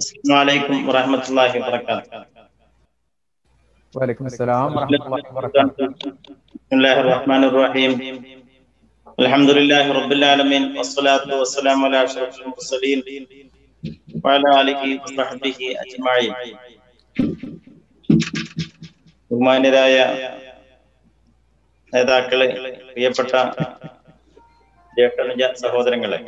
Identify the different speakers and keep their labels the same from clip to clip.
Speaker 1: അസ്സലാമു അലൈക്കും വറഹ്മത്തുള്ളാഹി വബറകാതുഹു.
Speaker 2: വലൈക്കും അസ്സലാം വറഹ്മത്തുള്ളാഹി വബറകാതുഹു.
Speaker 1: ബിസ്മില്ലാഹിർ റഹ്മാനിർ റഹീം. അൽഹംദുലില്ലാഹി റബ്ബിൽ ആലമീൻ വസ്സലാത്തു വസ്സലാമു അലാ അഷ്റഫിൽ മുർസലീൻ വഅലാ ആലിഹി വസഹ്ബിഹി അജ്മഈൻ. ബഹുമാന്യരായ നേതാക്കളെ, പ്രിയപ്പെട്ട ജ്യേഷ്ഠ സഹോദരങ്ങളെ,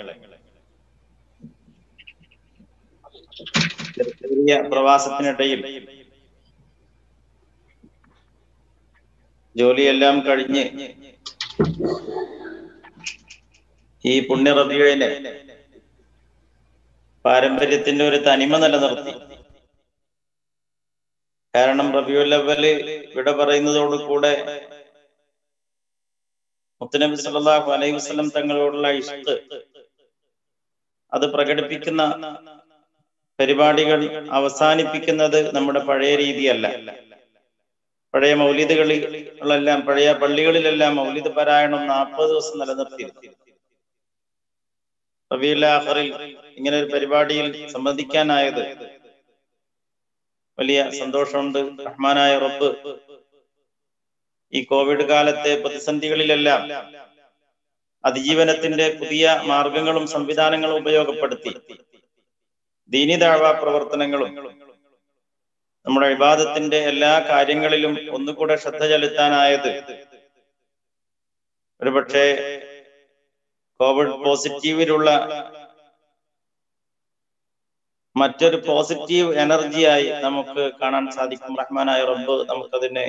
Speaker 1: ചെറിയ പ്രവാസത്തിനിടയിൽ ജോലിയെല്ലാം കഴിഞ്ഞ് ഈ പുണ്യ റബീഉനെ പാരമ്പര്യത്തിന്റെ ഒരു തനിമ നിലനിർത്തി. കാരണം റബീഉൽ അവ്വല് വിട പറയുന്നതോടുകൂടെ മുത്തുനബി സല്ലല്ലാഹു അലൈഹി വസല്ലം തങ്ങളോടുള്ള ഇഷ്ക് അത് പ്രകടിപ്പിക്കുന്ന പരിപാടികൾ അവസാനിപ്പിക്കുന്നത് നമ്മുടെ പഴയ രീതിയല്ല. പഴയ മൗലിദുകളിലെല്ലാം, പഴയ പള്ളികളിലെല്ലാം മൗലിദ് പാരായണം 40 ദിവസം നിലനിർത്തി. റബീഉൽ ആഖിറിൽ ഇങ്ങനെ ഒരു പരിപാടിയിൽ സംബന്ധിക്കാനായത് വലിയ സന്തോഷമുണ്ട്. റഹ്മാനായ റബ്ബ് ഈ കോവിഡ് കാലത്തെ പ്രതിസന്ധികളിലെല്ലാം അതിജീവനത്തിന്റെ പുതിയ മാർഗങ്ങളും സംവിധാനങ്ങളും ഉപയോഗപ്പെടുത്തി ദീനി ദഅവ പ്രവർത്തനങ്ങളും നമ്മുടെ ഇബാദത്തിന്റെ എല്ലാ കാര്യങ്ങളിലും ഒന്നുകൂടെ ശ്രദ്ധ ചെലുത്താനായത് ഒരുപക്ഷെ കോവിഡ് പോസിറ്റീവിലുള്ള മറ്റൊരു പോസിറ്റീവ് എനർജിയായി നമുക്ക് കാണാൻ സാധിക്കും. റഹ്മാനായ റബ്ബ് നമുക്കതിനെ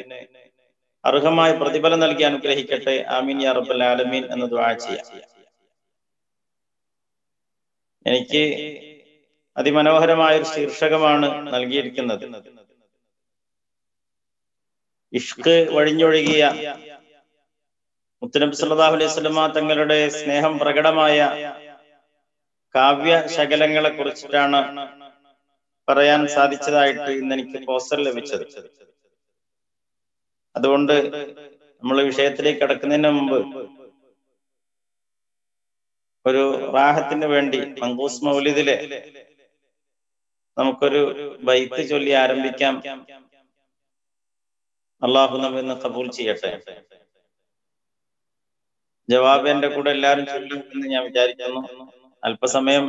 Speaker 1: അർഹമായ പ്രതിഫലം നൽകി അനുഗ്രഹിക്കട്ടെ. ആമീൻ യാ റബ്ബൽ ആലമീൻ എന്ന് ദുആ ചെയ്യാം. എനിക്ക് അതിമനോഹരമായ ഒരു ശീർഷകമാണ് നൽകിയിരിക്കുന്നത്. ഇഷ്ക് വഴിഞ്ഞൊഴുകിയ മുത്തുനബി സല്ലല്ലാഹു അലൈഹി വസല്ലമ തങ്ങളുടെ സ്നേഹം പ്രകടമായ കാവ്യ ശകലങ്ങളെ കുറിച്ചിട്ടാണ് പറയാൻ സാധിച്ചതായിട്ട് ഇന്ന് എനിക്ക് പോസ്റ്റർ ലഭിച്ചത്. അതുകൊണ്ട് നമ്മൾ വിഷയത്തിലേക്ക് കടക്കുന്നതിന് മുമ്പ് ഒരു റാഹത്തിന് വേണ്ടി മങ്കൂസ് മൗലിദിലെ നമുക്കൊരു ബൈത്ത് ചൊല്ലി ആരംഭിക്കാം. അള്ളാഹു നമ്മെ കബൂൽ ചെയ്യട്ടെ. ജവാബ് എന്റെ കൂടെ എല്ലാവരും ചൊല്ലും എന്ന് ഞാൻ വിചാരിക്കുന്നു. അല്പസമയം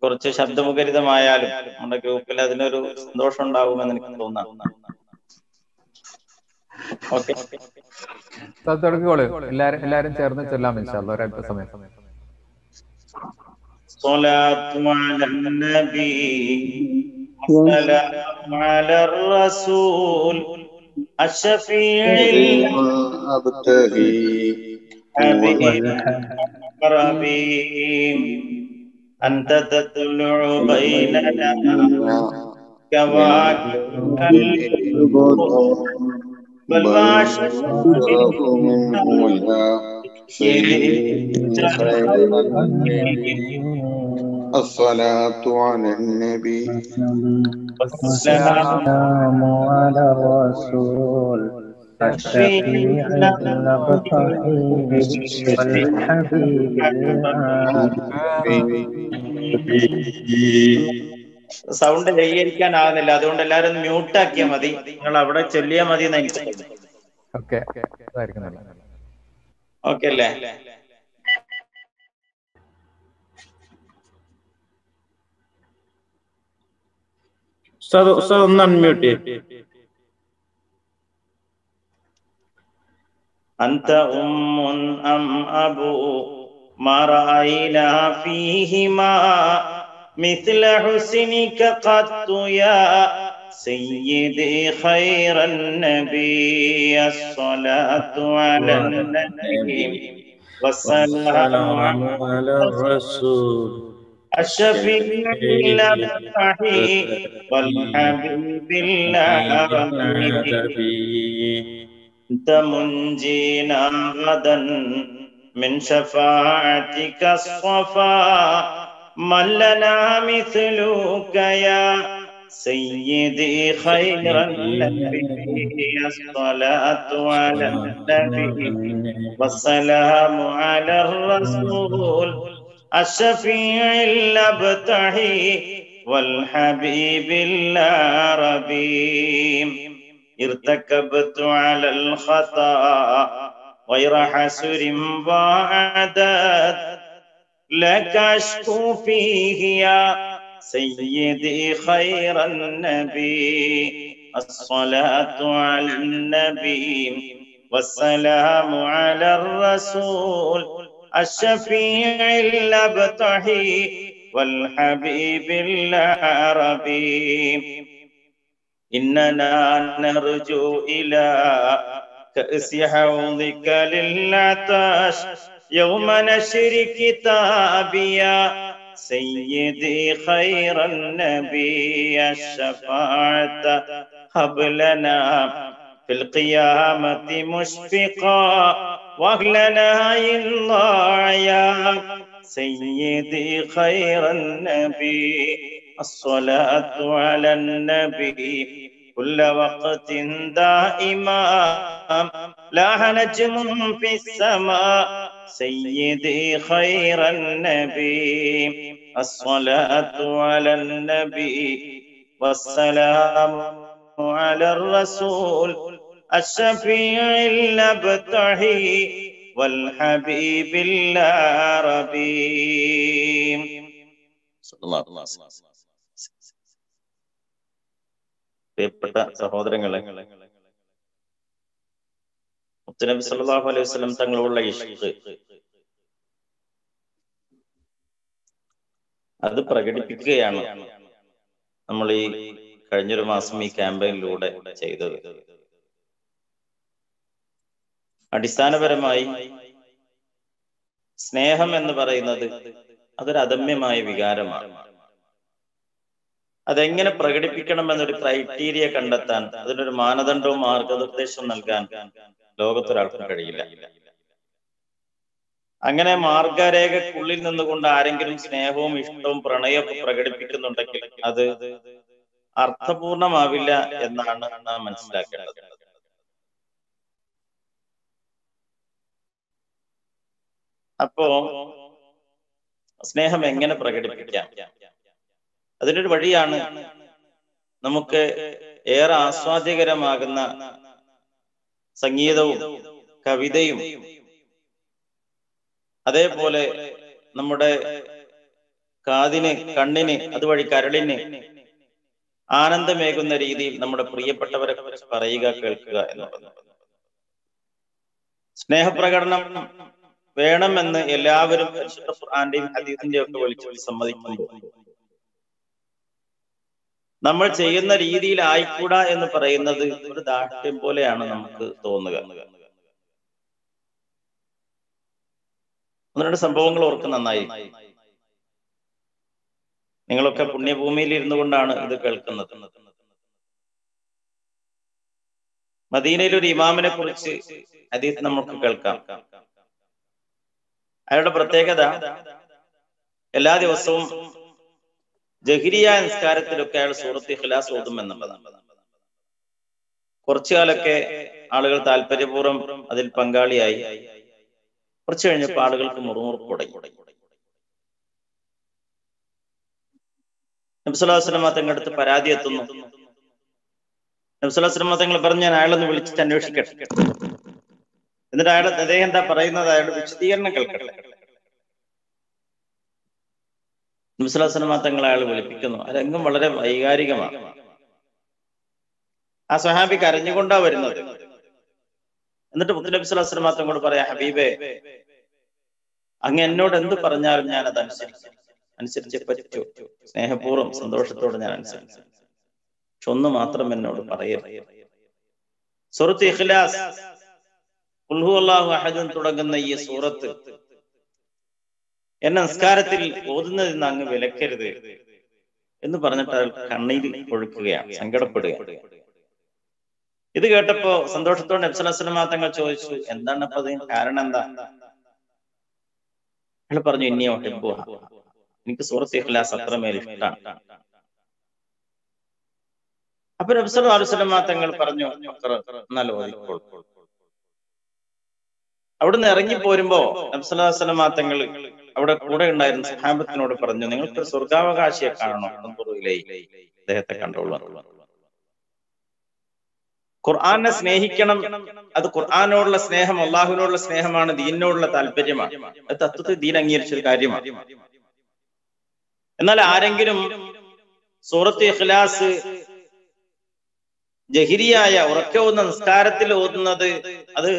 Speaker 1: കുറച്ച് ശബ്ദമുഖരിതമായാലും നമ്മുടെ ഗ്രൂപ്പിൽ അതിനൊരു സന്തോഷം ഉണ്ടാകുമെന്ന് എനിക്ക് തോന്നാം. ഓക്കെ,
Speaker 2: എല്ലാരും ചേർന്ന് ചൊല്ലാം ഇൻഷാല്ലാഹ് ഒരല്പസമയം.
Speaker 1: സ്വലാത്തു അലൻ നബി വസ്സലാമു അലർ റസൂൽ അശ്ശഫീഇൽ
Speaker 3: അബ്തഹി
Speaker 1: റബീം അൻത തത്ലുഉ ബൈനനാ കവാകിബൽ
Speaker 3: الصلاة على النبي
Speaker 4: والسلام على الرسول الشفيع المبتغي والحبيب
Speaker 1: സൗണ്ട് ലഘൂകരിക്കാനാകുന്നില്ല. അതുകൊണ്ട് എല്ലാരും മ്യൂട്ട് ആക്കിയാൽ മതി. നിങ്ങൾ അവിടെ ചൊല്ലിയാൽ മതി എന്ന് എനിക്ക് തോന്നുന്നു. ഓക്കെ അല്ലേ? ഒന്ന് അൺമ്യൂട്ട് ചെയ്യ്. അന്ത ഉമ്മുൻ അം അബൂ മാ റഅയ്നാ ഫീഹിമാ മിസ്ല ഹുസ്നിക ഖത്തു യാ സയ്യിദി ഖൈറൻ നബി അസ്സലാത്തു അലൻ നബി വസ്സലാമു അലർ റസൂൽ الشفيع المبتغي والحبيب العربي أنت منجينا غدا من شفاعتك الصفا من لنا مثلك يا سيدي خير النبي الصلاة على النبي والسلام على الرسول الشفيع الأبتحي والحبيب العربي ارتكبت على الخطا غير حسر وعدد لك أشكو فيه يا سيدي خير النبي الصلاة على النبي والسلام على الرسول الشفيع الأبطحي والحبيب العربي إننا نرجو إلى كأس حوضك للعطش يوم نشر كتابي يا سيدي خير النبي الشفاعة هب لنا في القيامة مشفقا واهلنا إن ضاع يا سيدي خير النبي الصلاة على النبي كل وقت دائما لاح نجم في السماء سيدي خير النبي الصلاة على النبي والسلام على الرسول الشفيع الأبطحي والحبيب العربي صلى الله عليه وسلم. പ്രിയപ്പെട്ട സഹോദരങ്ങളെ, മുത്തുനബി സല്ലല്ലാഹു അലൈഹി വസല്ലം തങ്ങളുള്ള ഇഷ്ക് അത് പ്രകടിപ്പിക്കുകയാണ് നമ്മൾ ഈ കഴിഞ്ഞൊരു മാസം ഈ ക്യാമ്പയിനിലൂടെ ചെയ്തത്. അടിസ്ഥാനപരമായി സ്നേഹം എന്ന് പറയുന്നത് അതൊരു അദമ്യമായ വികാരമാണ്. അതെങ്ങനെ പ്രകടിപ്പിക്കണം എന്നൊരു ക്രൈറ്റീരിയ കണ്ടെത്താൻ, അതിനൊരു മാനദണ്ഡവും മാർഗനിർദ്ദേശവും നൽകാൻ ലോകത്തൊരാൾക്കും കഴിയില്ല. അങ്ങനെ മാർഗരേഖക്കുള്ളിൽ നിന്നുകൊണ്ട് ആരെങ്കിലും സ്നേഹവും ഇഷ്ടവും പ്രണയവും പ്രകടിപ്പിക്കുന്നുണ്ടെങ്കിൽ അത് അർത്ഥപൂർണമാവില്ല എന്നാണ് നാം മനസ്സിലാക്കേണ്ടത്. അപ്പോ സ്നേഹം എങ്ങനെ പ്രകടിപ്പിക്കാം? അതിനൊരു വഴിയാണ് നമുക്ക് ഏറെ ആസ്വാദ്യകരമാകുന്ന സംഗീതവും കവിതയും അതേപോലെ നമ്മുടെ കാതിന്, കണ്ണിന്, അതുവഴി കരളിന് ആനന്ദമേകുന്ന രീതിയിൽ നമ്മുടെ പ്രിയപ്പെട്ടവരെ കുറിച്ച് പറയുക, കേൾക്കുക എന്നുള്ളത്. സ്നേഹപ്രകടനം വേണമെന്ന് എല്ലാവരും പരിശുദ്ധ ഖുർആന്റെയും ഹദീസിന്റെയും ഒക്കെ വിളിച്ച് സമ്മതിക്കുമ്പോൾ നമ്മൾ ചെയ്യുന്ന രീതിയിൽ ആയിക്കൂടാ എന്ന് പറയുന്നത് ഒരു ദാഷ്ട്യം പോലെയാണ് നമുക്ക് തോന്നുക. ഒന്ന് രണ്ട് സംഭവങ്ങൾ ഓർക്ക് നന്നായി. നിങ്ങളൊക്കെ പുണ്യഭൂമിയിൽ ഇരുന്നു കൊണ്ടാണ് ഇത് കേൾക്കുന്നത്. മദീനയിൽ ഒരു ഇമാമിനെ കുറിച്ച് ഹദീസ് നമുക്ക് കേൾക്കാം. അയാളുടെ പ്രത്യേകത എല്ലാ ദിവസവും ജഹ്രിയ നിസ്കാരത്തിലൊക്കെ അയാൾ സൂറത്ത് ഇഖ്ലാസ് ഓതും എന്നുള്ളതാണ്. കുറച്ചു കാലൊക്കെ ആളുകൾ താല്പര്യപൂർവ്വം അതിൽ പങ്കാളിയായി. കുറച്ചു കഴിഞ്ഞപ്പോൾ ആളുകൾക്ക് മുറുമുറുപ്പ് തുടങ്ങി. നബി സല്ലല്ലാഹു അലൈഹി വസല്ലം തങ്ങളുടെ അടുത്ത് പരാതി എത്തുന്നു. നബി സല്ലല്ലാഹു അലൈഹി വസല്ലം തങ്ങൾ പറഞ്ഞു, ഞാൻ അയാളൊന്ന് വിളിച്ചിട്ട് അന്വേഷിക്കട്ടെ. എന്നിട്ട് അദ്ദേഹം എന്താ പറയുന്നത്, അയാളുടെ വിശദീകരണം കേൾക്കട്ടെ. നബി സല്ലല്ലാഹു അലൈഹി വസല്ലം തങ്ങൾ അയാൾ വിളിപ്പിക്കുന്നു. ആ രംഗം വളരെ വൈകാരികമാണ്. ആ സ്വഹാബി കരഞ്ഞുകൊണ്ടാ വരുന്നത്. എന്നിട്ട് മുത്ത് നബി സല്ലല്ലാഹു അലൈഹി വസല്ലം തങ്ങളോട് പറയാ, ഹബീബേ, അങ്ങ് എന്നോട് എന്ത് പറഞ്ഞാലും ഞാൻ അത് അനുസരിച്ചേ പറ്റൂ. സ്നേഹപൂർവ്വം സന്തോഷത്തോടെ ഞാൻ അനുസരിച്ചു. പക്ഷെ ഒന്ന് മാത്രം എന്നോട് പറയരുത്. സൂറത്ത് ഇഖ്ലാസ്, ഖുൽ ഹുവല്ലാഹു അഹദ് തുടങ്ങുന്ന ഈ സൂറത്ത് എന്നെ നിസ്കാരത്തിൽ ഓതുന്നതിൽ നിന്ന് അങ്ങ് വിലക്കരുത് എന്ന് പറഞ്ഞിട്ട് അയാൾ കണ്ണീര് ഒഴുക്കുകയാണ്, സങ്കടപ്പെടുകയാണ്. ഇത് കേട്ടപ്പോ സന്തോഷത്തോടെ നബി സല്ലല്ലാഹു അലൈഹി വസല്ലം തങ്ങൾ ചോദിച്ചു, എന്താണ് അപ്പൊ അതിന് കാരണം? എന്താ? അയാൾ പറഞ്ഞു, ഇന്നിയോ ഹിബ്ബുഹ, എനിക്ക് സൂറത്ത് ഇഖ്ലാസ് അത്രമേൽ ഇഷ്ടമാണ്. അപ്പൊ നബി സല്ലല്ലാഹു അലൈഹി വസല്ലം തങ്ങൾ പറഞ്ഞു, എന്നാൽ ഓതിക്കോളൂ. അവിടുന്ന് ഇറങ്ങി പോരുമ്പോ നബി സല്ലല്ലാഹു അലൈഹി വസല്ലം തങ്ങൾ അവിടെ കൂടെ ഉണ്ടായിരുന്ന സഹാബത്തിനോട് പറഞ്ഞു, നിങ്ങൾക്ക് സ്വർഗാവകാശിയെ കാണണോ? അദ്ദേഹത്തെ കണ്ടോളൂ. ഖുർആനെ സ്നേഹിക്കണം. അത് ഖുർആനോടുള്ള സ്നേഹം അള്ളാഹുവിനോടുള്ള സ്നേഹമാണ്, ദീനിനോടുള്ള താല്പര്യമാണ്. അത് തത്വത്തിൽ ദീൻ അംഗീകരിച്ചൊരു കാര്യമാണ്. എന്നാൽ ആരെങ്കിലും സൂറത്ത് ഇഖ്ലാസ് ജഹിരിയായ ഉറക്കെ ഓതുന്ന നിസ്കാരത്തിൽ ഓതുന്നത് അത്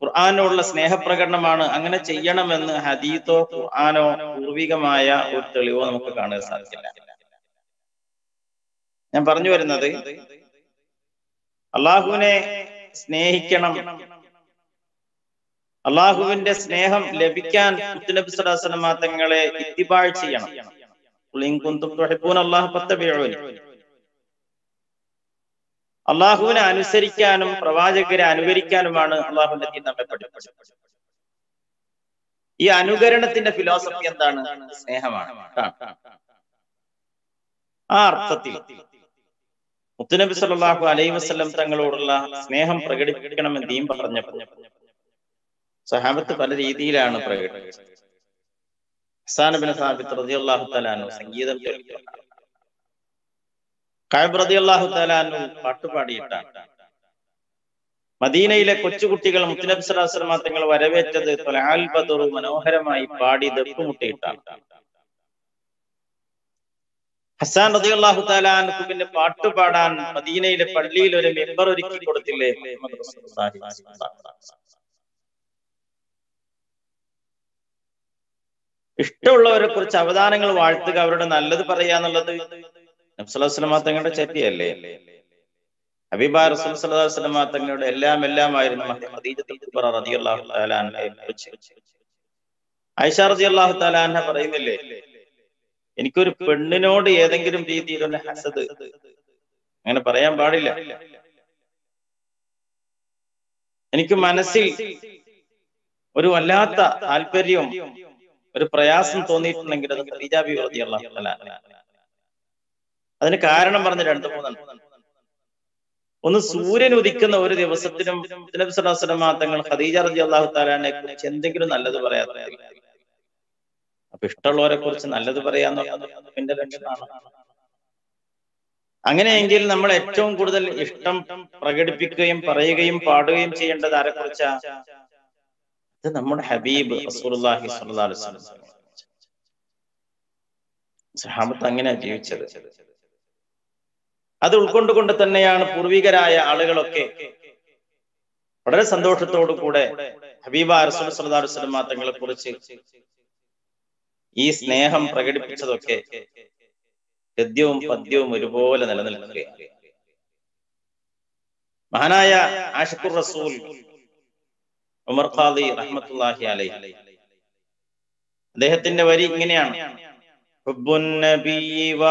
Speaker 1: ഖുർആനോടുള്ള സ്നേഹപ്രകടനമാണ്, അങ്ങനെ ചെയ്യണമെന്ന് ഹദീത്തോ ഖുർആനോ പൂർവികമായ ഒരു തെളിവോ നമുക്ക് കാണാൻ സാധിക്കില്ല. ഞാൻ പറഞ്ഞു വരുന്നത്, അള്ളാഹുവിനെ സ്നേഹിക്കണം, അള്ളാഹുവിന്റെ സ്നേഹം ലഭിക്കാൻ മുത്തുനബി സ്വല്ലല്ലാഹു അലൈഹി വസല്ലം തങ്ങളെ ഇത്തിബാ ചെയ്യണം. അള്ളാഹുവിനെ അനുസരിക്കാനും പ്രവാചകരെ അനുകരിക്കാനുമാണ് അള്ളാഹുവിന്റെ ദീൻ നമ്മെ പഠിപ്പിച്ചത്. ഈ അനുകരണത്തിന്റെ ഫിലോസഫി എന്താണ്? സ്നേഹമാണ്. ആ അർത്ഥത്തിൽ മുത്തുനബി സല്ലല്ലാഹു അലൈഹി വസല്ലം തങ്ങളോടുള്ള സ്നേഹം പ്രകടിപ്പിക്കണമെന്ന് ദീൻ പറഞ്ഞപ്പോൾ സഹാബത്ത് പല രീതിയിലാണ് പ്രകടിപ്പിച്ചത്. ഹസ്സാൻ ഇബ്നു സാബിത്ത് റളിയല്ലാഹു തആല അൻഹു സംഗീതം കേൾക്കുകയാണ്. കഅബ് റളിയല്ലാഹു തആല അൻഹു പാട്ടുപാടിയിട്ടാണ്. മദീനയിലെ കൊച്ചുകുട്ടികൾ മുത്തുനബി സ്വല്ലല്ലാഹു അലൈഹി വസല്ലം തങ്ങൾ വരവേറ്റത് ത്വലഅൽ ബദറു മനോഹരമായി പാടി ദഫ്മുട്ടിയിട്ടാണ്. ഹസ്സാൻ റളിയല്ലാഹു തആല അൻഹു പിന്നെ പാട്ടുപാടാൻ മദീനയിലെ പള്ളിയിൽ ഒരു മിമ്പർ ഒരുക്കി കൊടുത്തില്ലേ? ഇഷ്ടമുള്ളവരെ കുറിച്ച് അവദാനങ്ങൾ വാഴ്ത്തുക, അവരുടെ നല്ലത് പറയുക എന്നുള്ളത് നബി സല്ലല്ലാഹു അലൈഹി വസല്ലം തങ്ങളുടെ ചര്യയല്ലേ? ഹബീബായ റസൂൽ സല്ലല്ലാഹു അലൈഹി വസല്ലം തങ്ങളുടെ എല്ലാമായിരുന്നു ഖദീജത്തുൽ കുബ്ര റളിയല്ലാഹു തആല അൻഹയെ കുറിച്ച് ആയിഷ റളിയല്ലാഹു തആല അൻഹ പറയുന്നില്ലേ, എനിക്കൊരു പെണ്ണിനോട് ഏതെങ്കിലും രീതിയിലുള്ള ഹസദ് അങ്ങനെ പറയാൻ പാടില്ല. എനിക്ക് മനസ്സിൽ ഒരു വല്ലാത്ത താല്പര്യവും ഒരു പ്രയാസം തോന്നിയിട്ടുണ്ടെങ്കിൽ അത് ഖദീജ ബിവി റളിയല്ലാഹു തആല അൻഹ. അതിന് കാരണം പറഞ്ഞ് 2-3. ഒന്ന്, സൂര്യൻ ഉദിക്കുന്ന ഒരു ദിവസത്തിനും നബി സല്ലല്ലാഹു അലൈഹി വസല്ലം തങ്ങൾ ഖദീജ റളിയല്ലാഹു തആല അൻഹയെ കുറിച്ച് എന്തെങ്കിലും നല്ലത് പറയാറില്ല. അപ്പൊ ഇഷ്ടമുള്ളവരെ കുറിച്ച് നല്ലത് പറയാന്നുള്ളത് എന്റെ ലക്ഷ്യമാണ്. അങ്ങനെയെങ്കിൽ നമ്മൾ ഏറ്റവും കൂടുതൽ ഇഷ്ടം പ്രകടിപ്പിക്കുകയും പറയുകയും പാടുകയും ചെയ്യേണ്ടത് ആരെ കുറിച്ചാ? ഇത് നമ്മുടെ ഹബീബ് റസൂലുള്ളാഹി സ്വല്ലല്ലാഹു അലൈഹി വസല്ലം. സഹാബത്ത് അങ്ങനെയാണ് ജീവിച്ചത്. അത് ഉൾക്കൊണ്ടുകൊണ്ട് തന്നെയാണ് പൂർവികരായ ആളുകളൊക്കെ വളരെ സന്തോഷത്തോടു കൂടെ ഹബീബായ റസൂൽ സ്വല്ലല്ലാഹു അലൈഹി വസല്ലം തങ്ങളെ കുറിച്ച് ഈ സ്നേഹം പ്രകടിപ്പിച്ചതൊക്കെ ഗദ്യവും പദ്യവും ഒരുപോലെ നിലനിൽക്കുകയാണ്. മഹാനായ ആഷിഖുർ റസൂൽ ഉമർ ഖാദി റഹ്മത്തുള്ളാഹി അലൈഹി, അദ്ദേഹത്തിന്റെ വരി ഇങ്ങനെയാണ്: ഹുബ്ബുൻ നബിയ്യി വ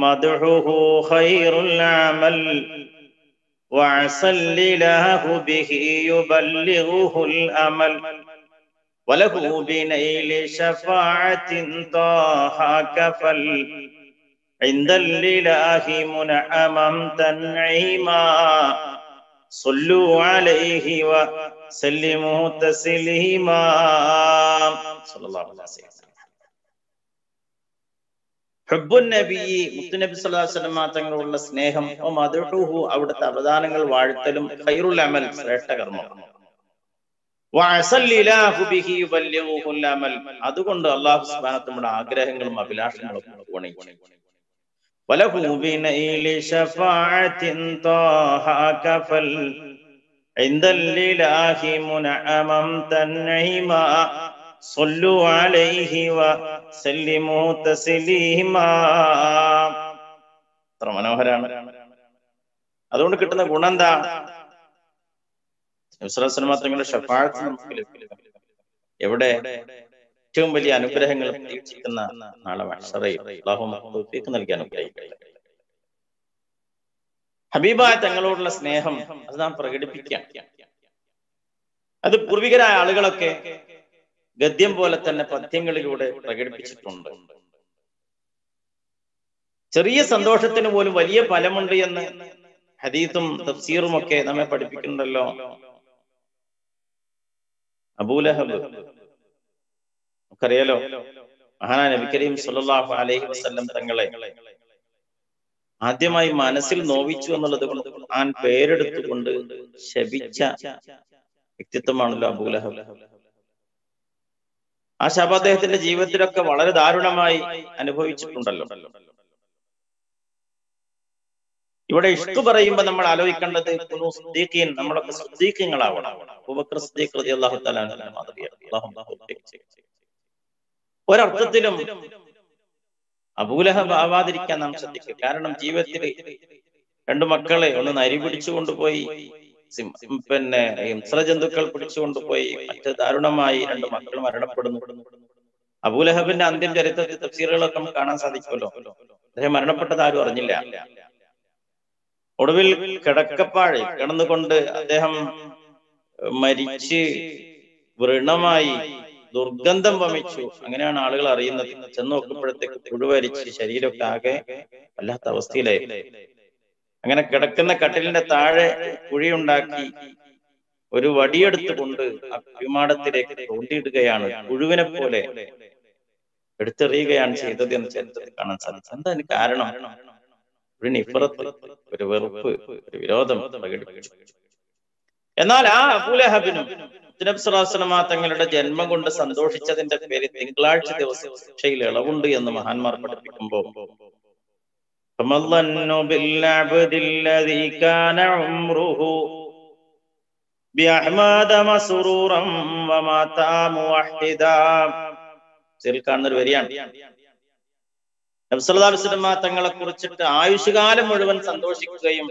Speaker 1: മദ്ഹുഹു ഖൈറുൽ അമൽ വഅസല്ലിലാഹു ബിഹി യുബല്ലിഗുൽ അമൽ വലഹു ബിനൈലി ശഫാഅത്തിൻ ത്വാഹ കഫൽ ഇൻദൽ ഇലാഹി മുനഅമം തൻഈമാ സല്ലു അലൈഹി വസല്ലിമു തസ്ലീമാ സല്ലല്ലാഹു അലൈഹി വസല്ലം. ഹുബ്ബുൻ നബിയ്യി, മുത്തുനബി സല്ലല്ലാഹു അലൈഹി വസല്ലം തങ്ങളോടുള്ള സ്നേഹം, മദ്ഹുഹു അവിടുത്തെ അവദാനങ്ങൾ വാഴ്ത്തലും, ഖൈറുൽ അമൽ ശ്രേഷ്ഠ കർമ്മം, വഅസല്ലിലാഹു ബിഹി യുബല്ലിഗുൽ അമൽ അതുകൊണ്ട് അല്ലാഹു സുബ്ഹാനഹു നമ്മുടെ ആഗ്രഹങ്ങളും അഭിലാഷങ്ങളും പൂർണ്ണീകരിക്കും. വലഹു ബിനൈലി ശഫാഅത്തിൻ ത്വാഹ കഫൽ ഇൻദൽ ഇലാഹി മുനഅമം തൻഈമാ സല്ലു അലൈഹി വസല്ലിമു തസ്ലീമാ. എത്ര മനോഹരമാണ്! അതുകൊണ്ട് കിട്ടുന്ന ഗുണം എന്താ? നബി സല്ലല്ലാഹു അലൈഹി വസല്ലം തങ്ങളുടെ ശഫാഅത്ത് നമുക്ക് ലഭിക്കും. എവിടെ? ഏറ്റവും വലിയ അനുഗ്രഹങ്ങൾ പ്രതീക്ഷിക്കുന്ന നാളെ മഹ്ശറയിൽ. അല്ലാഹു നമുക്ക് തൗഫീഖ് നൽകി അനുഗ്രഹിക്കട്ടെ. ഹബീബായ തങ്ങളോടുള്ള സ്നേഹം അത് നാം പ്രകടിപ്പിക്കാം. അത് പൂർവികരായ ആളുകളൊക്കെ ഗദ്യം പോലെ തന്നെ പദ്യങ്ങളിലൂടെ പ്രകടിപ്പിച്ചിട്ടുണ്ട്. ചെറിയ സന്തോഷത്തിന് പോലും വലിയ ഫലമുണ്ട് എന്ന് ഹദീസും തഫ്സീറും ഒക്കെ നമ്മെ പഠിപ്പിക്കുന്നുണ്ടല്ലോ. അബൂലഹബ് നമുക്കറിയാലോ, മഹാനായ നബി കരീം സല്ലല്ലാഹു അലൈഹി വസല്ലം തങ്ങളെ ആദ്യമായി മനസ്സിൽ നോവിച്ചു എന്നുള്ളത് കൊണ്ട് ഖുർആൻ പേരെടുത്തുകൊണ്ട് ശപിച്ച വ്യക്തിത്വമാണല്ലോ അബൂലഹബ്. ആ ശപം അദ്ദേഹത്തിന്റെ ജീവിതത്തിലൊക്കെ വളരെ ദാരുണമായി അനുഭവിച്ചിട്ടുണ്ടല്ലോ. ഇവിടെ ഇഷ്ക് പറയുമ്പോൾ നമ്മൾ ആലോചിക്കേണ്ടത് നമ്മളൊക്കെ സിദ്ദീഖീങ്ങളാവണം. അബൂബക്കർ സിദ്ദീഖ് റളിയല്ലാഹു തആല അൻഹു മാതൃകയാണ്. ഒരർത്ഥത്തിലും അബൂലഹബ് ആവാതിരിക്കാൻ നാം ശ്രദ്ധിക്കുക. കാരണം ജീവിതത്തിൽ രണ്ടു മക്കളെ ഒന്ന് നരി പിടിച്ചു കൊണ്ടുപോയി, ഹിംസ്രജന്തുക്കൾ പിടിച്ചുകൊണ്ടുപോയി, മറ്റ് ദാരുണമായി രണ്ടു മക്കൾ മരണപ്പെടുന്നു. അബൂലഹബിന്റെ അന്ത്യം ചരിത്രത്തിൽ തഫ്സീറുകളൊക്കെ നമുക്ക് കാണാൻ സാധിക്കുമല്ലോ. അദ്ദേഹം മരണപ്പെട്ടത് ആരും അറിഞ്ഞില്ല. ഒടുവിൽ കിടക്കപ്പാഴ് കിടന്നുകൊണ്ട് അദ്ദേഹം മരിച്ച് വ്രണമായി ദുർഗന്ധം വമിച്ചു. അങ്ങനെയാണ് ആളുകൾ അറിയുന്നത്. ചെന്ന് നോക്കുമ്പോഴത്തേക്ക് പുഴുവരിച്ച് ശരീരമൊക്കെ ആകെ വല്ലാത്ത അവസ്ഥയിലായി. അങ്ങനെ കിടക്കുന്ന കട്ടിലിന്റെ താഴെ കുഴിയുണ്ടാക്കി ഒരു വടിയെടുത്തുകൊണ്ട് ആ കുഴിമാടത്തിലേക്ക് തോണ്ടിയിടുകയാണ്. പുഴുവിനെ പോലെ എടുത്തെറിയുകയാണ് ചെയ്തത് എന്ന് ചരിത്രത്തിൽ കാണാൻ സാധിക്കും. എന്താ അതിന് കാരണം? ഒരു നിഫ്രത്ത്, ഒരു വെറുപ്പ്, ഒരു വിരോധം പ്രകടിപ്പിച്ചു. എന്നാൽ ആ അബൂലഹബിനും നബി സ്വല്ലല്ലാഹു അലൈഹി വസല്ലം തങ്ങളുടെ ജന്മം കൊണ്ട് സന്തോഷിച്ചതിന്റെ പേരിൽ തിങ്കളാഴ്ച ദിവസം ശിക്ഷയിൽ ഇളവുണ്ട് എന്ന് മഹാന്മാർ പഠിപ്പിക്കുമ്പോൾ കാണുന്നൊരു വരിയാണ്. നബി സല്ലല്ലാഹു അലൈഹി വസല്ലം തങ്ങളെ കുറിച്ചിട്ട് ആയുഷ്കാലം മുഴുവൻ സന്തോഷിക്കുകയും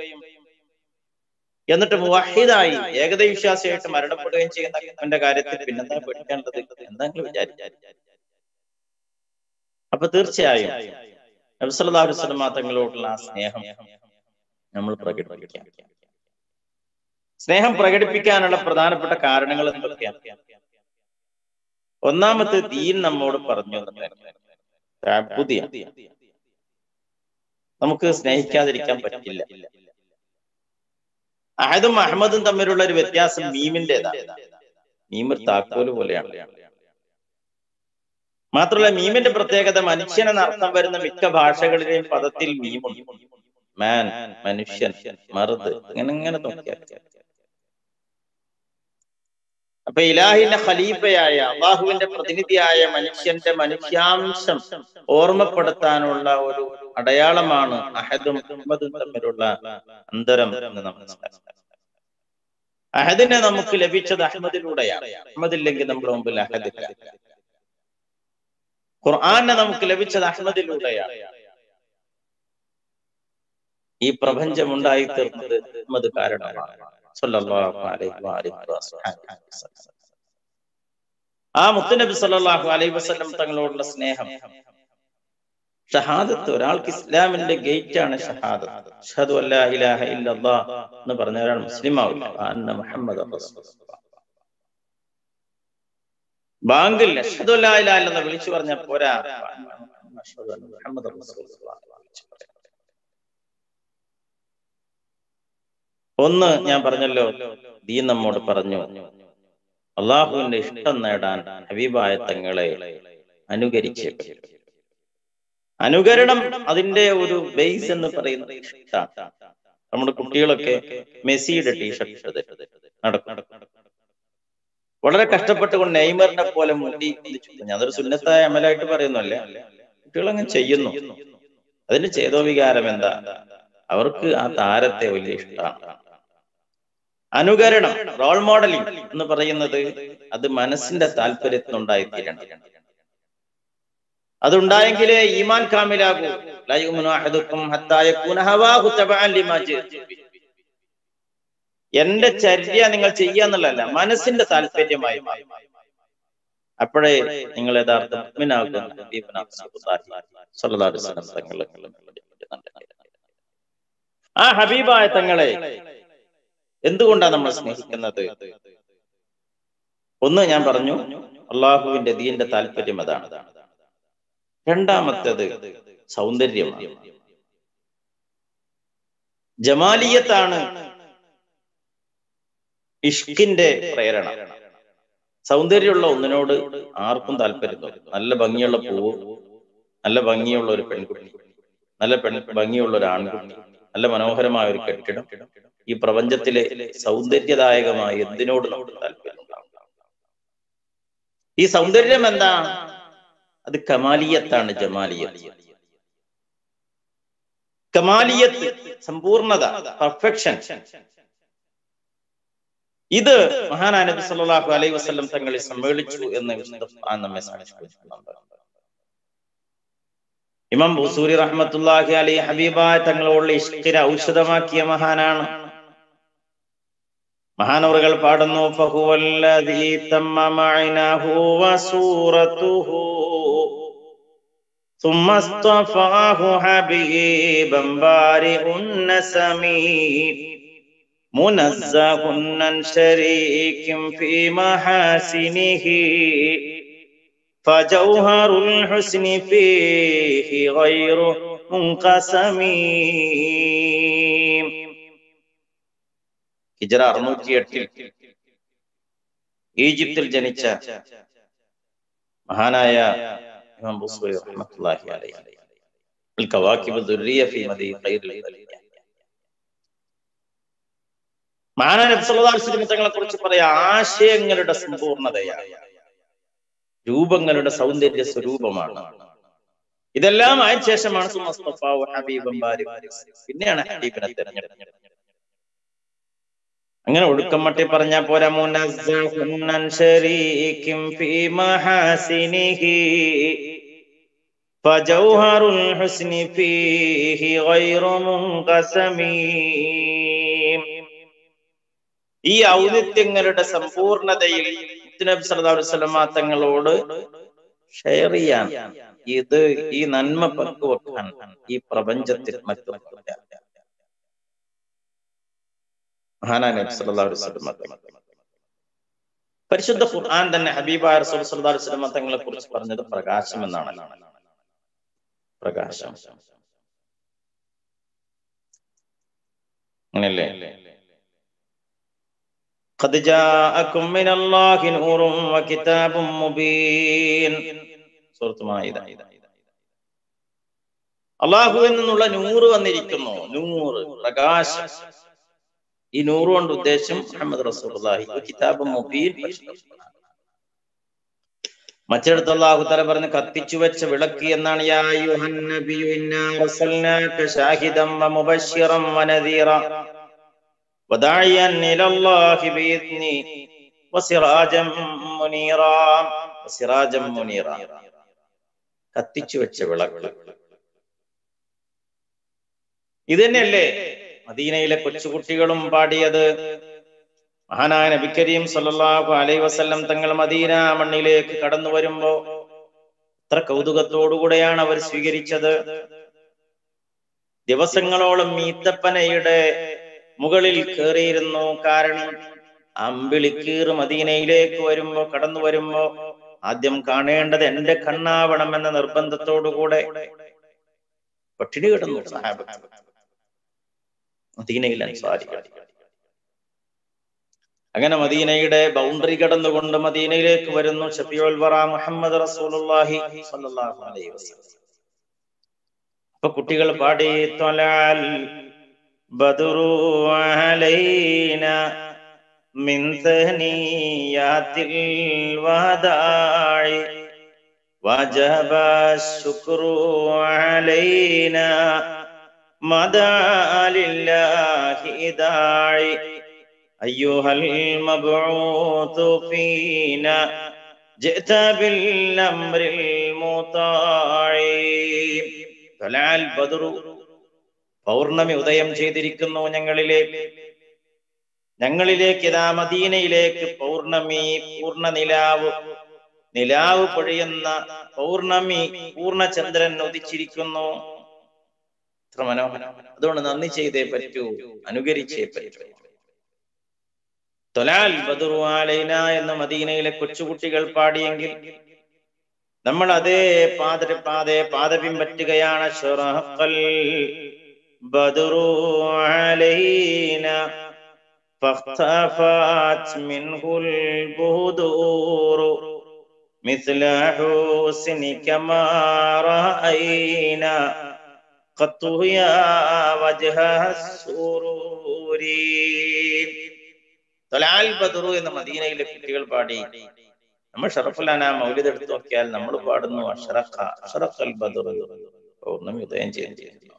Speaker 1: എന്നിട്ട് മുവഹിദായി ഏകദൈവവിശ്വാസിയായിട്ട് മരണപ്പെടുകയും ചെയ്യുന്നവന്റെ കാര്യത്തിൽ പിന്നെന്താ പേടിക്കേണ്ടത്? എന്തെങ്കിലും വിചാരിച്ചാൽ അപ്പൊ തീർച്ചയായും നബി സല്ലല്ലാഹു അലൈഹി വസല്ലം തങ്ങളോടുള്ള ആ സ്നേഹം നമ്മൾ പ്രകടിപ്പിക്കാം. സ്നേഹം പ്രകടിപ്പിക്കാനുള്ള പ്രധാനപ്പെട്ട കാരണങ്ങൾ എന്തൊക്കെയാണ്? ഒന്നാമത്തെ ദീൻ നമ്മോട് പറഞ്ഞു നമുക്ക് സ്നേഹിക്കാതിരിക്കാൻ പറ്റില്ല. അഹദും അഹമ്മദും തമ്മിലുള്ള ഒരു വ്യത്യാസം മീമിന്റേതാണ്. മീം ഒരു താക്കോല് പോലെയാണ്. മാത്രമല്ല മീമിന്റെ പ്രത്യേകത മനുഷ്യനെന്ന അർത്ഥം വരുന്ന മിക്ക ഭാഷകളിലെയും പദത്തിൽ മീമുണ്ട്. മാൻ, മനുഷ്യൻ, മറുത്, അങ്ങനെ നോക്കിയാൽ. അപ്പൊ ഇലാഹിന്റെ ഖലീഫയായ അള്ളാഹുവിന്റെ പ്രതിനിധിയായ മനുഷ്യന്റെ മനുഷ്യാംശം ഓർമ്മപ്പെടുത്താനുള്ള ഒരു അടയാളമാണ് അഹദും അഹമ്മദും തമ്മിലുള്ള അന്തരം എന്ന് നമ്മൾ മനസ്സിലാക്കുക. അഹദിനെ നമുക്ക് ലഭിച്ചത് അഹമ്മദിലൂടെയാണ്. അഹമ്മദില്ലെങ്കിൽ നമ്മുടെ മുമ്പിൽ അഹദില്ല. ഖുർആനെ നമുക്ക് ലഭിച്ചത് അഹമ്മദിലൂടെയാണ്. ഈ പ്രപഞ്ചം ഉണ്ടായി തീർന്നത് അഹമ്മദ് കാരണമാണ്. സല്ലല്ലാഹു അലൈഹി വസല്ലം. ആ മുത്തുനബി സല്ലല്ലാഹു അലൈഹി വസല്ലം തങ്ങളോടുള്ള സ്നേഹം, ഷഹാദത്ത്, ഒരാൾക്ക് ഇസ്ലാമിന്റെ ഗേറ്റ് ആണ് ഷഹാദത്ത്. അഷ്ഹദു അല്ലാ ഇലാഹ ഇല്ലല്ലാഹ് എന്ന് പറഞ്ഞ ഒരാൾ മുസ്ലിം ആവില്ല. അന്ന മുഹമ്മദ് റസൂലുള്ളാഹ്. ബാങ്കിൽ അഷ്ഹദു അല്ലാ ഇലാഹ ഇല്ലല്ലാഹ് വിളിച്ചു പറഞ്ഞ പോരാ, അഷ്ഹദു അന്ന മുഹമ്മദ് റസൂലുള്ളാഹ്. ഒന്ന് ഞാൻ പറഞ്ഞല്ലോ, ദീൻ നമ്മോട് പറഞ്ഞു അള്ളാഹുവിന്റെ ഇഷ്ടം നേടാൻ ഹബീബായ തങ്ങളെ അനുകരിച്ച്. അനുകരണം അതിന്റെ ഒരു ബേസ് എന്ന് പറയുന്നത് ഇഷ്ടമാണ്. നമ്മുടെ കുട്ടികളൊക്കെ മെസ്സിയുടെ ടീഷർട്ട് നടക്കും. വളരെ കഷ്ടപ്പെട്ടുകൊണ്ട് നെയ്മറിനെ പോലെ മുടി, അതൊരു സുന്നത്തായ അമലായിട്ട് പറയുന്നല്ല, കുട്ടികൾ അങ്ങനെ ചെയ്യുന്നു. അതിന്റെ ചേതോവികാരം എന്താ? അവർക്ക് ആ താരത്തെ വലിയ ഇഷ്ടമാണ്. അനുകരണം, റോൾ മോഡലിംഗ് എന്ന് പറയുന്നത് അത് മനസ്സിന്റെ താല്പര്യത്തിനുണ്ടായിത്തീരണം. അതുണ്ടായെങ്കിലേ ഈമാൻ കാമിലാകൂ. എന്റെ ചര്യ നിങ്ങൾ ചെയ്യാന്നുള്ളതല്ല, മനസ്സിന്റെ താല്പര്യമായി മാറും. അപ്പോഴേ നിങ്ങൾ യഥാർത്ഥ മുഅ്മിനാകും. ആ ഹബീബായ തങ്ങളെ എന്തുകൊണ്ടാണ് നമ്മൾ സ്നേഹിക്കുന്നത്? ഒന്ന് ഞാൻ പറഞ്ഞു, അള്ളാഹുവിന്റെ ദീന്റെ താല്പര്യം അതാണ്. രണ്ടാമത്തേത് സൗന്ദര്യമാണ്, ജമാലിയത്താണ് ഇഷ്കിന്റെ പ്രേരണ. സൗന്ദര്യമുള്ള ഒന്നിനോട് ആർക്കും താല്പര്യം തോന്നും. നല്ല ഭംഗിയുള്ള പൂവ്, നല്ല ഭംഗിയുള്ള ഒരു പെൺകുട്ടി, നല്ല ഭംഗിയുള്ള ഒരു ആൺകുട്ടി, നല്ല മനോഹരമായ ഒരു കെട്ടിടം, ഈ പ്രപഞ്ചത്തിലെ സൗന്ദര്യദായകമായ എന്തിനോട് നമുക്ക് താല്പര്യം ഉണ്ടാവും. ഈ സൗന്ദര്യം എന്താണ്? അത് കമാലിയത്താണ്. കമാലിയത്ത്, സമ്പൂർണത, പെർഫെക്ഷൻ. ഇത് മഹാനായ നബി സല്ലല്ലാഹു അലൈഹി വസല്ലം തങ്ങളിൽ സമ്മേളിച്ചു എന്ന് വിശുദ്ധ ഖുർആൻ നമ്മെ സാക്ഷ്യപ്പെടുത്തുന്നുണ്ട്. ഇമാം ബുസൂരി റഹ്മത്തുള്ളാഹി അലൈഹി ഹബീബായ തങ്ങളോടുള്ള ഇഷ്കിനെ ഔഷധമാക്കിയ മഹാനാണ്. മഹാനവറുകൾ പാടുന്നു, ഫഹുവല്ലദീ തമ്മമ ഐനഹു വസൂറതുഹു ثم اصطفاه حبيبا بارئ النسم منزه عن شريك في محاسنه فجوهر الحسن فيه غير منقسم. ഹിജ്റ 608 ഈജിപ്തിൽ ജനിച്ച മഹാനായ ഇമാം ബുസൂരി റഹ്മത്തുള്ളാഹി അലൈഹി അൽ കവാകിബ് ദുർരിയ ഫീ മദീ ഖൈറുൽ ഖൽഖ്. മഹാനായ നബി സല്ലല്ലാഹു അലൈഹി വസല്ലം തങ്ങളെ കുറിച്ച് പറയാ ആശയങ്ങളുടെ സമ്പൂർണതയാണ്, രൂപങ്ങളുടെ സൗന്ദര്യ സ്വരൂപമാണ്. ഇതെല്ലാം ആയ ശേഷമാണ് പിന്നെയാണ് ഹബീബിനെ തിരഞ്ഞെടുത്തത്. അങ്ങനെ ഒടുക്കം മട്ടി പറഞ്ഞാൽ പോരാ. മുനസ്സഹുൻ ശരീകിൻ ഫീ മഹാസിനിഹി ഫജൗഹറുൽ ഹുസ്നി ഫീഹി ഗൈറു മുൻഖസമി. ഈ ഔന്നിത്യങ്ങളുടെ സമ്പൂർണതയിൽ നബി സല്ലല്ലാഹു അലൈഹി വസല്ലം തങ്ങളോട് ഷെയർ ചെയ്യാൻ, ഇത് ഈ നന്മ പങ്കുവെക്കാൻ ഈ പ്രപഞ്ചത്തിൽ മറ്റൊന്നുമില്ല. മഹാനായ നബി സല്ലല്ലാഹു അലൈഹി വസല്ലം പരിശുദ്ധ ഖുർആൻ തന്നെ ഹബീബായ റസൂൽ സല്ലല്ലാഹു അലൈഹി വസല്ലം തങ്ങളെ കുറിച്ച് പറഞ്ഞത് പ്രകാശം എന്നാണ്. പ്രകാശം അങ്ങനെയല്ലേ? ഖദ് ജാഅകും മിനല്ലാഹി നൂറുൻ വകിതാബും മുബീൻ. സൂറത്ത് മാഇദ. അല്ലാഹുവിൽ നിന്നുള്ള നൂറ് വന്നിരിക്കുന്നു. നൂറ്, പ്രകാശം. ഈ നൂറ് കൊണ്ട് ഉദ്ദേശം മുഹമ്മദ് റസൂലുള്ളാഹി, കിതാബും മുബീൻ. മറ്റിടത്ത് അല്ലാഹു തആല പറഞ്ഞു കത്തിച്ചു വെച്ച വിളക്ക് എന്നാണ്. യാ അയ്യുഹൻ നബിയ്യു ഇന്നാ അർസൽനാക ഷാഹിദൻ വമുബശ്ശിറൻ വനദീറ വദാഇയൻ ഇലല്ലാഹി ബിഇദ്നി വസിറാജൻ മുനീറ. കത്തിച്ചു വെച്ച വിളക്ക് ഇത് തന്നെയല്ലേ മദീനയിലെ കൊച്ചുകുട്ടികളും പാടിയത്? മഹാനായ നബി കരീം സല്ലല്ലാഹു അലൈഹി വസല്ലം തങ്ങൾ മദീന മണ്ണിലേക്ക് കടന്നു വരുമ്പോ എത്ര കൗതുകത്തോടുകൂടെയാണ് അവർ സ്വീകരിച്ചത്. ദിവസങ്ങളോളം ഈത്തപ്പനയുടെ മുകളിൽ കയറിയിരുന്നു. കാരണം അമ്പിളിക്കീർ മദീനയിലേക്ക് വരുമ്പോ, കടന്നു വരുമ്പോ ആദ്യം കാണേണ്ടത് എന്റെ കണ്ണാവണം എന്ന നിർബന്ധത്തോടുകൂടെ പട്ടിണി കിടന്നു സഹാബത്ത് മദീനയിൽ അൻസാരികൾ. അങ്ങനെ മദീനയുടെ ബൗണ്ടറി കടന്നുകൊണ്ട് മദീനയിലേക്ക് വരുന്നു ശഫീഉൽ വറ മുഹമ്മദ് റസൂലുള്ളാഹി സ്വല്ലല്ലാഹു അലൈഹി വസല്ലം. അപ്പൊ കുട്ടികൾ പാടി ത്വലഅൽ ബദ്റു അലൈനാ മിൻ സനിയാതിൽ വദാഇ വജബ ശുക്രു അലൈനാ മദാ ലില്ലാഹി ദാഇ അയ്യുഹൽ മബ്ഊതു ഫീനാ ജിഅത ബിൽ അംറിൽ മുതാഇ. ത്വലഅൽ ബദ്റു, പൗർണമി ഉദയം ചെയ്തിരിക്കുന്നു ഞങ്ങളിലേക്ക് ഇതാ മദീനയിലേക്ക് പൗർണമി, പൂർണ്ണ നിലാവ് പൊഴിയുന്ന പൗർണമി, പൂർണ്ണചന്ദ്രൻ ഉദിച്ചിരിക്കുന്നു. എത്ര മനോഹരം! അതുകൊണ്ട് നന്ദി ചെയ്തേ പറ്റൂ, അനുകരിച്ചേ പറ്റൂ. ത്വലഅൽ ബദ്റു അലൈനാ എന്ന് മദീനയിലെ കൊച്ചുകുട്ടികൾ പാടിയെങ്കിൽ നമ്മൾ അതേ പാത പിൻപറ്റുകയാണ്. ശറഖൽ ബദ്റു അലൈനാ فاختفت منه البدور مثل حسنك ما رأينا قط يا وجه السرور. തൊലാൽ ബദറു എന്ന മദീനയിലെ കുട്ടികൾ പാടി. നമ്മൾ ഷറഫുൽ അനാം മൗലിദ് എടുത്തു നോക്കിയാൽ നമ്മൾ പാടുന്നു അഷ്റഖൽ ബദറു, പൗർണ്ണമി ഉദയം ചെയ്യുന്നു.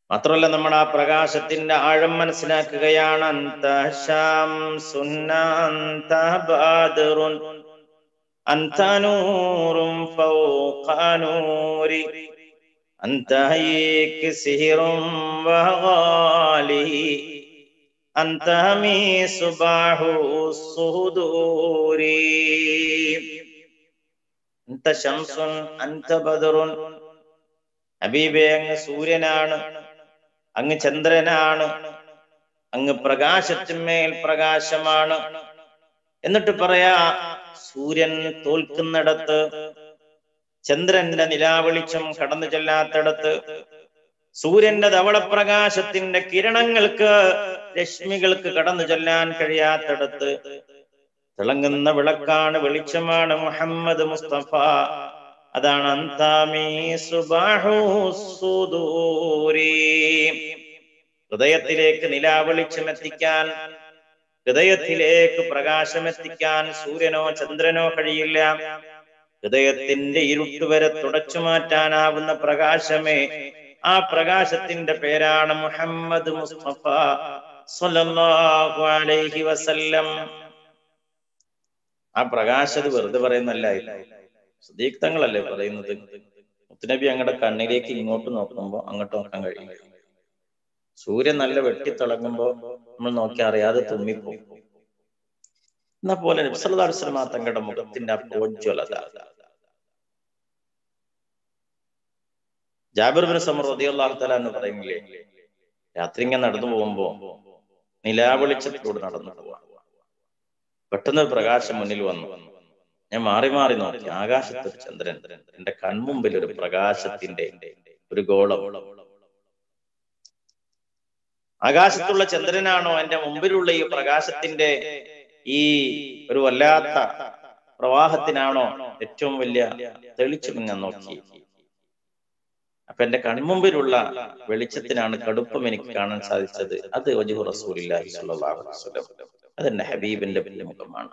Speaker 1: മാത്രമല്ല നമ്മൾ ആ പ്രകാശത്തിന്റെ ആഴം മനസ്സിലാക്കുകയാണ്. അന്ത ശംസുൻ അന്ത ബദറുൻ അന്ത നൂറുൻ ഫൗഖ നൂരി അന്ത ഇക്സിറുൻ വഗാലി അന്ത മിസ്ബാഹു സുദൂരി. അന്ത ശംസുൻ അന്ത ബദറുൻ, ഹബീബേ അങ്ങ് സൂര്യനാണ്, അങ്ങ് ചന്ദ്രനാണ്, അങ്ങ് പ്രകാശത്തിന്മേൽ പ്രകാശമാണ്. എന്നിട്ട് പറയാ, സൂര്യൻ തോൽക്കുന്നിടത്ത്, ചന്ദ്രന്റെ നിലാവെളിച്ചം കടന്നു ചെല്ലാത്തിടത്ത്, സൂര്യന്റെ ധവളപ്രകാശത്തിന്റെ കിരണങ്ങൾക്ക് രശ്മികൾക്ക് കടന്നു ചെല്ലാൻ കഴിയാത്തിടത്ത് തിളങ്ങുന്ന വിളക്കാണ്, വെളിച്ചമാണ് മുഹമ്മദ് മുസ്തഫ. അതാണ് അന്താമി സുബാഹു സുദൂരി. ഹൃദയത്തിലേക്ക് നിലാവെളിച്ചമെത്തിക്കാൻ, ഹൃദയത്തിലേക്ക് പ്രകാശമെത്തിക്കാൻ സൂര്യനോ ചന്ദ്രനോ കഴിയില്ല. ഹൃദയത്തിന്റെ ഇരുട്ടുവരെ തുടച്ചു മാറ്റാനാവുന്ന പ്രകാശമേ, ആ പ്രകാശത്തിന്റെ പേരാണ് മുഹമ്മദ് മുസ്തഫ സ്വല്ലല്ലാഹു അലൈഹി വസല്ലം. ആ പ്രകാശത് വെറുതെ പറയുന്നല്ല, സിദ്ദീഖ് തങ്ങളല്ലേ പറയുന്നത്. മുത്തുനബി അങ്ങയുടെ കണ്ണിലേക്ക് ഇങ്ങോട്ട് നോക്കുമ്പോ അങ്ങോട്ട് നോക്കാൻ കഴിയില്ല. സൂര്യൻ നല്ല വെട്ടിത്തിളങ്ങുമ്പോ നമ്മൾ നോക്കി അറിയാതെ തുമ്മിപ്പോകും. എന്ന പോലെ നബി സല്ലല്ലാഹു അലൈഹി വസല്ലം തങ്ങളുടെ മുഖത്തിന്റെ പ്രോജ്വലത. ജാബിർ ബിൻ സമുർ റളിയല്ലാഹു തആല എന്ന് പറയുന്നില്ലേ, രാത്രി ഇങ്ങനെ നടന്നു പോകുമ്പോ നിലാവെളിച്ചത്തിലൂടെ നടന്നു പോവാ, പെട്ടെന്ന് പ്രകാശം മുന്നിൽ വന്നു. ഞാൻ മാറി മാറി നോക്കി, ആകാശത്തൊരു ചന്ദ്രൻ, എന്റെ കൺമുമ്പിൽ ഒരു പ്രകാശത്തിന്റെ ഒരു ഗോളം. ആകാശത്തുള്ള ചന്ദ്രനാണോ എന്റെ മുമ്പിലുള്ള ഈ പ്രകാശത്തിന്റെ ഈ ഒരു വല്ലാത്ത പ്രവാഹത്തിനാണോ ഏറ്റവും വലിയ തെളിച്ചം ഞാൻ നോക്കി. അപ്പൊ എന്റെ കൺമുമ്പിലുള്ള വെളിച്ചത്തിനാണ് കടുപ്പം എനിക്ക് കാണാൻ സാധിച്ചത്. അത് വജ്ഹു റസൂലുള്ളാഹി സ്വല്ലല്ലാഹു അലൈഹി വസല്ലം, അതെന്റെ ഹബീബിന്റെ മുഖമാണ്.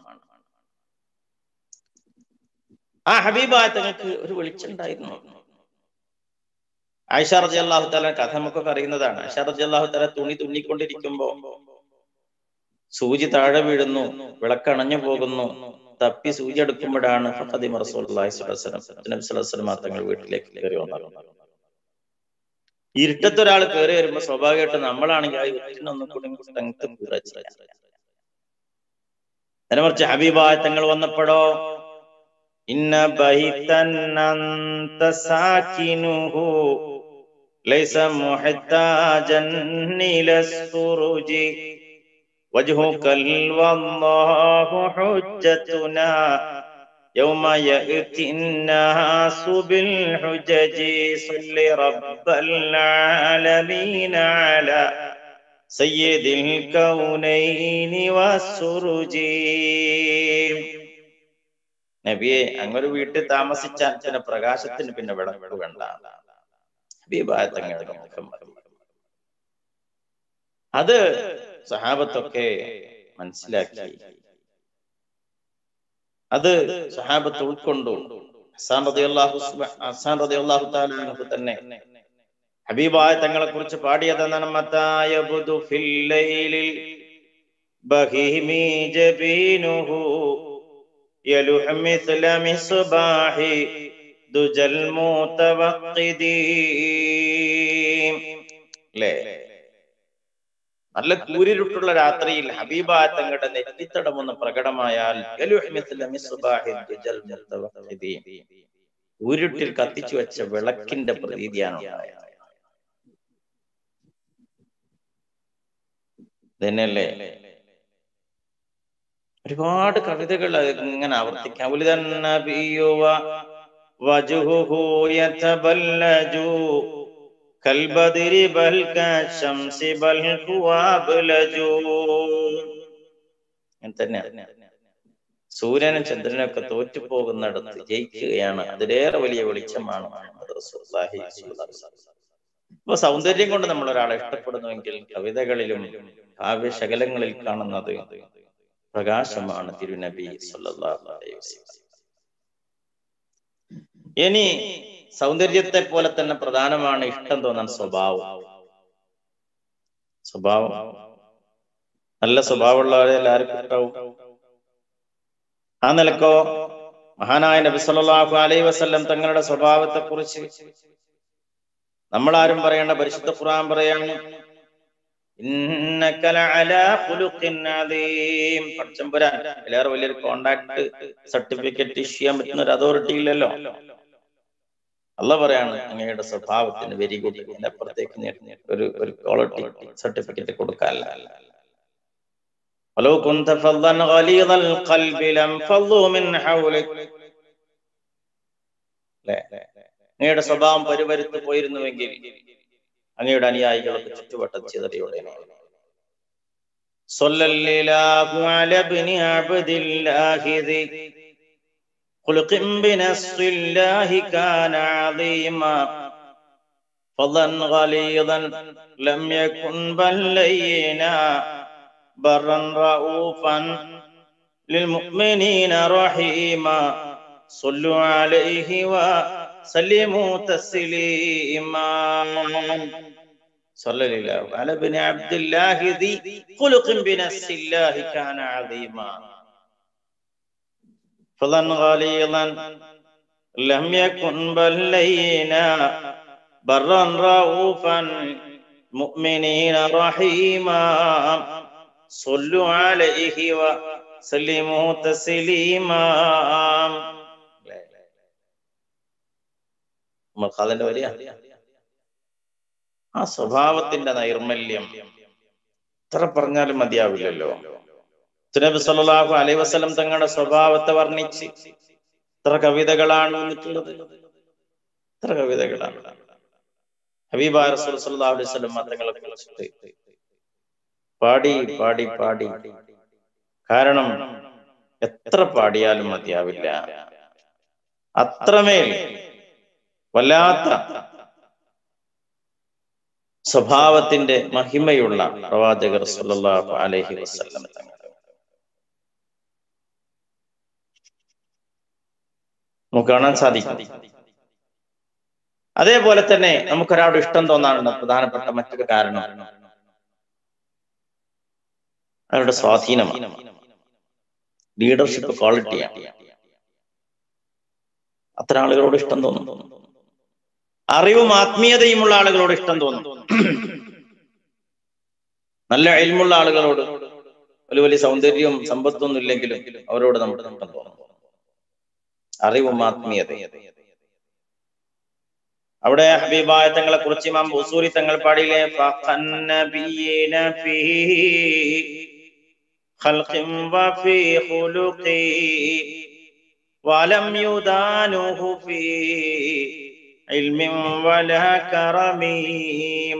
Speaker 1: ആ ഹബീബായ തങ്ങൾക്ക് ഒരു വെളിച്ചം ഉണ്ടായിരുന്നു. ആയിഷ റളിയല്ലാഹു തആല കഥ നമുക്കൊക്കെ അറിയുന്നതാണ്. ആയിഷ റളിയല്ലാഹു തആല തുണി തുന്നിക്കൊണ്ടിരിക്കുമ്പോ സൂചി താഴെ വീഴുന്നു, വിളക്കണഞ്ഞു പോകുന്നു. തപ്പി സൂചി എടുക്കുമ്പോഴാണ് ഫഖദിമ റസൂലുള്ളാഹി സ്വല്ലല്ലാഹു അലൈഹി വസല്ലം, നബി സല്ലല്ലാഹു അലൈഹി വസല്ലം തങ്ങൾ വീട്ടിലേക്ക് കയറി വന്നത്. ഇരുട്ടത്ത് ഒരാൾ കയറി വരുമ്പോ സ്വാഭാവികമായിട്ട് നമ്മളാണെങ്കിൽ ആ ഇരുട്ടിനൊന്നും കൂടി നേരെ മറിച്ച് ഹബീബായ തങ്ങൾ വന്നപ്പോഴോ, ഇന്ന ബൈതൻ അൻത സാകിനുഹു ലൈസ മുഹ്താജൻ ഇലസ്സുറുജി വജ്ഹുകൽ വല്ലാഹു ഹുജ്ജതുനാ യൗമ യഅ്തിന്നാസു ബിൽ ഹുജജി സല്ലി റബ്ബൽ ആലമീന അലാ സയ്യിദിൽ കൗനൈനി വസ്സുറുജി. നബിയെ, അങ്ങൊരു വീട്ടിൽ താമസിച്ചാൽ പിന്നെ പ്രകാശത്തിന് പിന്നെ വിളക്ക് വേണ്ട. ഹബീബായ തങ്ങളുടെ മുഖം അത് സഹാബത്തൊക്കെ മനസ്സിലാക്കി, അത് സഹാബത്ത് ഉൾക്കൊണ്ടു. ഹസ്സാൻ റളിയല്ലാഹു തആല അൻഹു തന്നെ ഹബീബായ തങ്ങളെ കുറിച്ച് പാടിയതെന്നാണ്, മതായബുദു ഫിൽ ലൈലിൽ ബഹീമി ജബീനുഹു യലുഹ മിസ്ല മിസ്ബാഹി ദുജൽ മുതവഖിദി. ല്ലേ, നല്ല കൂരിരുട്ടുള്ള രാത്രിയിൽ ഹബീബായ തങ്ങളുടെ നെറ്റിത്തടമൊന്ന് പ്രകടമായാൽ യലുഹ മിസ്ല മിസ്ബാഹി ദുജൽ മുതവഖിദി, കൂരിരുട്ടിൽ കത്തിച്ചു വെച്ച വിളക്കിന്റെ പ്രതീതിയാണ് ഉണ്ടായത്. തന്നെയല്ലേ, ഒരുപാട് കവിതകൾ ഇങ്ങനെ ആവർത്തിക്കാം. കൽബദിരി ബൽ കശംസി ബൽ ഹുവാബ്ലജൂ. തന്നെയാണ് സൂര്യനും ചന്ദ്രനൊക്കെ തോറ്റുപോകുന്നിടത്ത് ജയിക്കുകയാണ്, അതിലേറെ വലിയ വെളിച്ചമാണ് മുഹമ്മദ് റസൂലുള്ളാഹി സ്വല്ലല്ലാഹു അലൈഹി വസല്ലം. അപ്പൊ സൗന്ദര്യം കൊണ്ട് നമ്മൾ ഒരാളെ ഇഷ്ടപ്പെടുന്നുവെങ്കിൽ കവിതകളിലും കാവ്യശകലങ്ങളിൽ കാണുന്നത് പ്രകാശമാണ് തിരുനബി സ്വല്ലല്ലാഹു അലൈഹി വസല്ലം. ഇനി സൗന്ദര്യത്തെ പോലെ തന്നെ പ്രധാനമാണ് ഇഷ്ടം തോന്നാൻ സ്വഭാവം. നല്ല സ്വഭാവമുള്ളവരെ എല്ലാവർക്കും ഇഷ്ടാവും. ആ നിലക്കോ മഹാനായ നബി സല്ലല്ലാഹു അലൈഹി വസല്ലം തങ്ങളുടെ സ്വഭാവത്തെ കുറിച്ച് നമ്മളാരും പറയേണ്ട, പരിശുദ്ധ ഖുർആൻ പറയാണ്, ഇന്നക ലഅലാ ഖുലുഖിൻ അദീം. പടച്ചമ്പുരാൻ എല്ലാവരും വലിയൊരു കോണ്ടാക്ട് സർട്ടിഫിക്കറ്റ് ഇഷ്യൂ ചെയ്യാൻ പറ്റുന്ന ഒരു അതോറിറ്റി ഇല്ലല്ലോ. അല്ലാഹ് പറയാണ്, അങ്ങയുടെ സ്വഭാവത്തിന് വെരി ഗുഡ്, ഇതിന്റെ അപ്പുറത്തേക്ക് ഒരു ക്വാളിറ്റി സർട്ടിഫിക്കറ്റ് കൊടുക്കാല്ല. വലൗ കുൻത ഫദ്ദൻ ഗലീദൽ ഖൽബി ലം ഫളൂ മിൻ ഹൗലിക്. അങ്ങയുടെ സ്വഭാവം പരിവരുത്തു പോയിരുന്നുവെങ്കിൽ അങ്ങയുടെ അനുയായികളൊക്കെ ചുറ്റുവട്ടം ചിതറിയോടെ. സ്വല്ലല്ലാഹു അലാ ഇബ്നി അബ്ദില്ലാഹി ദി ഖുൽഖിൻ ബിനസ്റില്ലാഹി കാന അദീമാ ഫളൻ ഗലീദൻ ലം യകുൻ ബല്ലൈനാ ബറൻ റഊഫൻ ലിൽമുഅ്മിനീന റഹീമാ സ്വല്ലു അലൈഹി വ സല്ലിമു തസ്ലീമാ. സ്വല്ലല്ലാഹു അലാ ഇബ്നി അബ്ദില്ലാഹി ദി ഖുൽഖിൻ ബിനസ്റില്ലാഹി കാന അദീമാ ഫളൻ ഗലീദൻ ലം യകുൻ ബല്ലൈനാ ബറൻ റഊഫൻ മുഅ്മിനീന റഹീമാ സ്വല്ലു അലൈഹി വ സല്ലിമു തസ്ലീമാ. അതിന്റെ വരിക ആ സ്വഭാവത്തിന്റെ നൈർമല്യം എത്ര പറഞ്ഞാലും മതിയാവില്ലല്ലോ. നബി സല്ലല്ലാഹു അലൈഹി വസല്ലം തങ്ങളുടെ സ്വഭാവത്തെ വർണ്ണിച്ച് എത്ര കവിതകളാണ് വന്നിട്ടുള്ളത്, എത്ര കവിതകളാണ്. ഹബീബായ റസൂൽ സല്ലല്ലാഹു അലൈഹി വസല്ലം തങ്ങളെ കുറിച്ചിട്ട് പാടി പാടി പാടി, കാരണം എത്ര പാടിയാലും മതിയാവില്ല. അത്രമേൽ വല്ലാത്ത സ്വഭാവത്തിന്റെ മഹിമയുള്ള പ്രവാചകർ സല്ലല്ലാഹു അലൈഹി വസല്ലം തങ്ങൾ. നമുക്ക് കാണാൻ സാധിക്കും. അതേപോലെ തന്നെ നമുക്കൊരാളുടെ ഇഷ്ടം തോന്നാനുള്ള പ്രധാനപ്പെട്ട മറ്റൊരു കാരണം അവരുടെ സ്വാധീനമാണ്, ലീഡർഷിപ്പ് ക്വാളിറ്റിയാണ്. അത്തരം ആളുകളോട് ഇഷ്ടം തോന്നുന്നു. അറിവും ആത്മീയതയുമുള്ള ആളുകളോട് ഇഷ്ടം തോന്നും. നല്ല ഇൽമുള്ള ആളുകളോട് വലിയ സൗന്ദര്യവും സമ്പത്തൊന്നും ഇല്ലെങ്കിലും അവരോട് നമുക്ക് ഇഷ്ടം തോന്നും. അറിവും ആത്മീയതയും. അവിടെ ഹബീബായ തങ്ങളെ കുറിച്ച് ഇമാം ബുസൂരി തങ്ങൾ പാടിയില്ലേ, ഫഖന്നബിയന ഫീഹി ഖൽഖിൻ വഫീ ഖുലുഖി വലം യുദാനുഹു ഫീ ഇൽമിൻ വലാ കറമി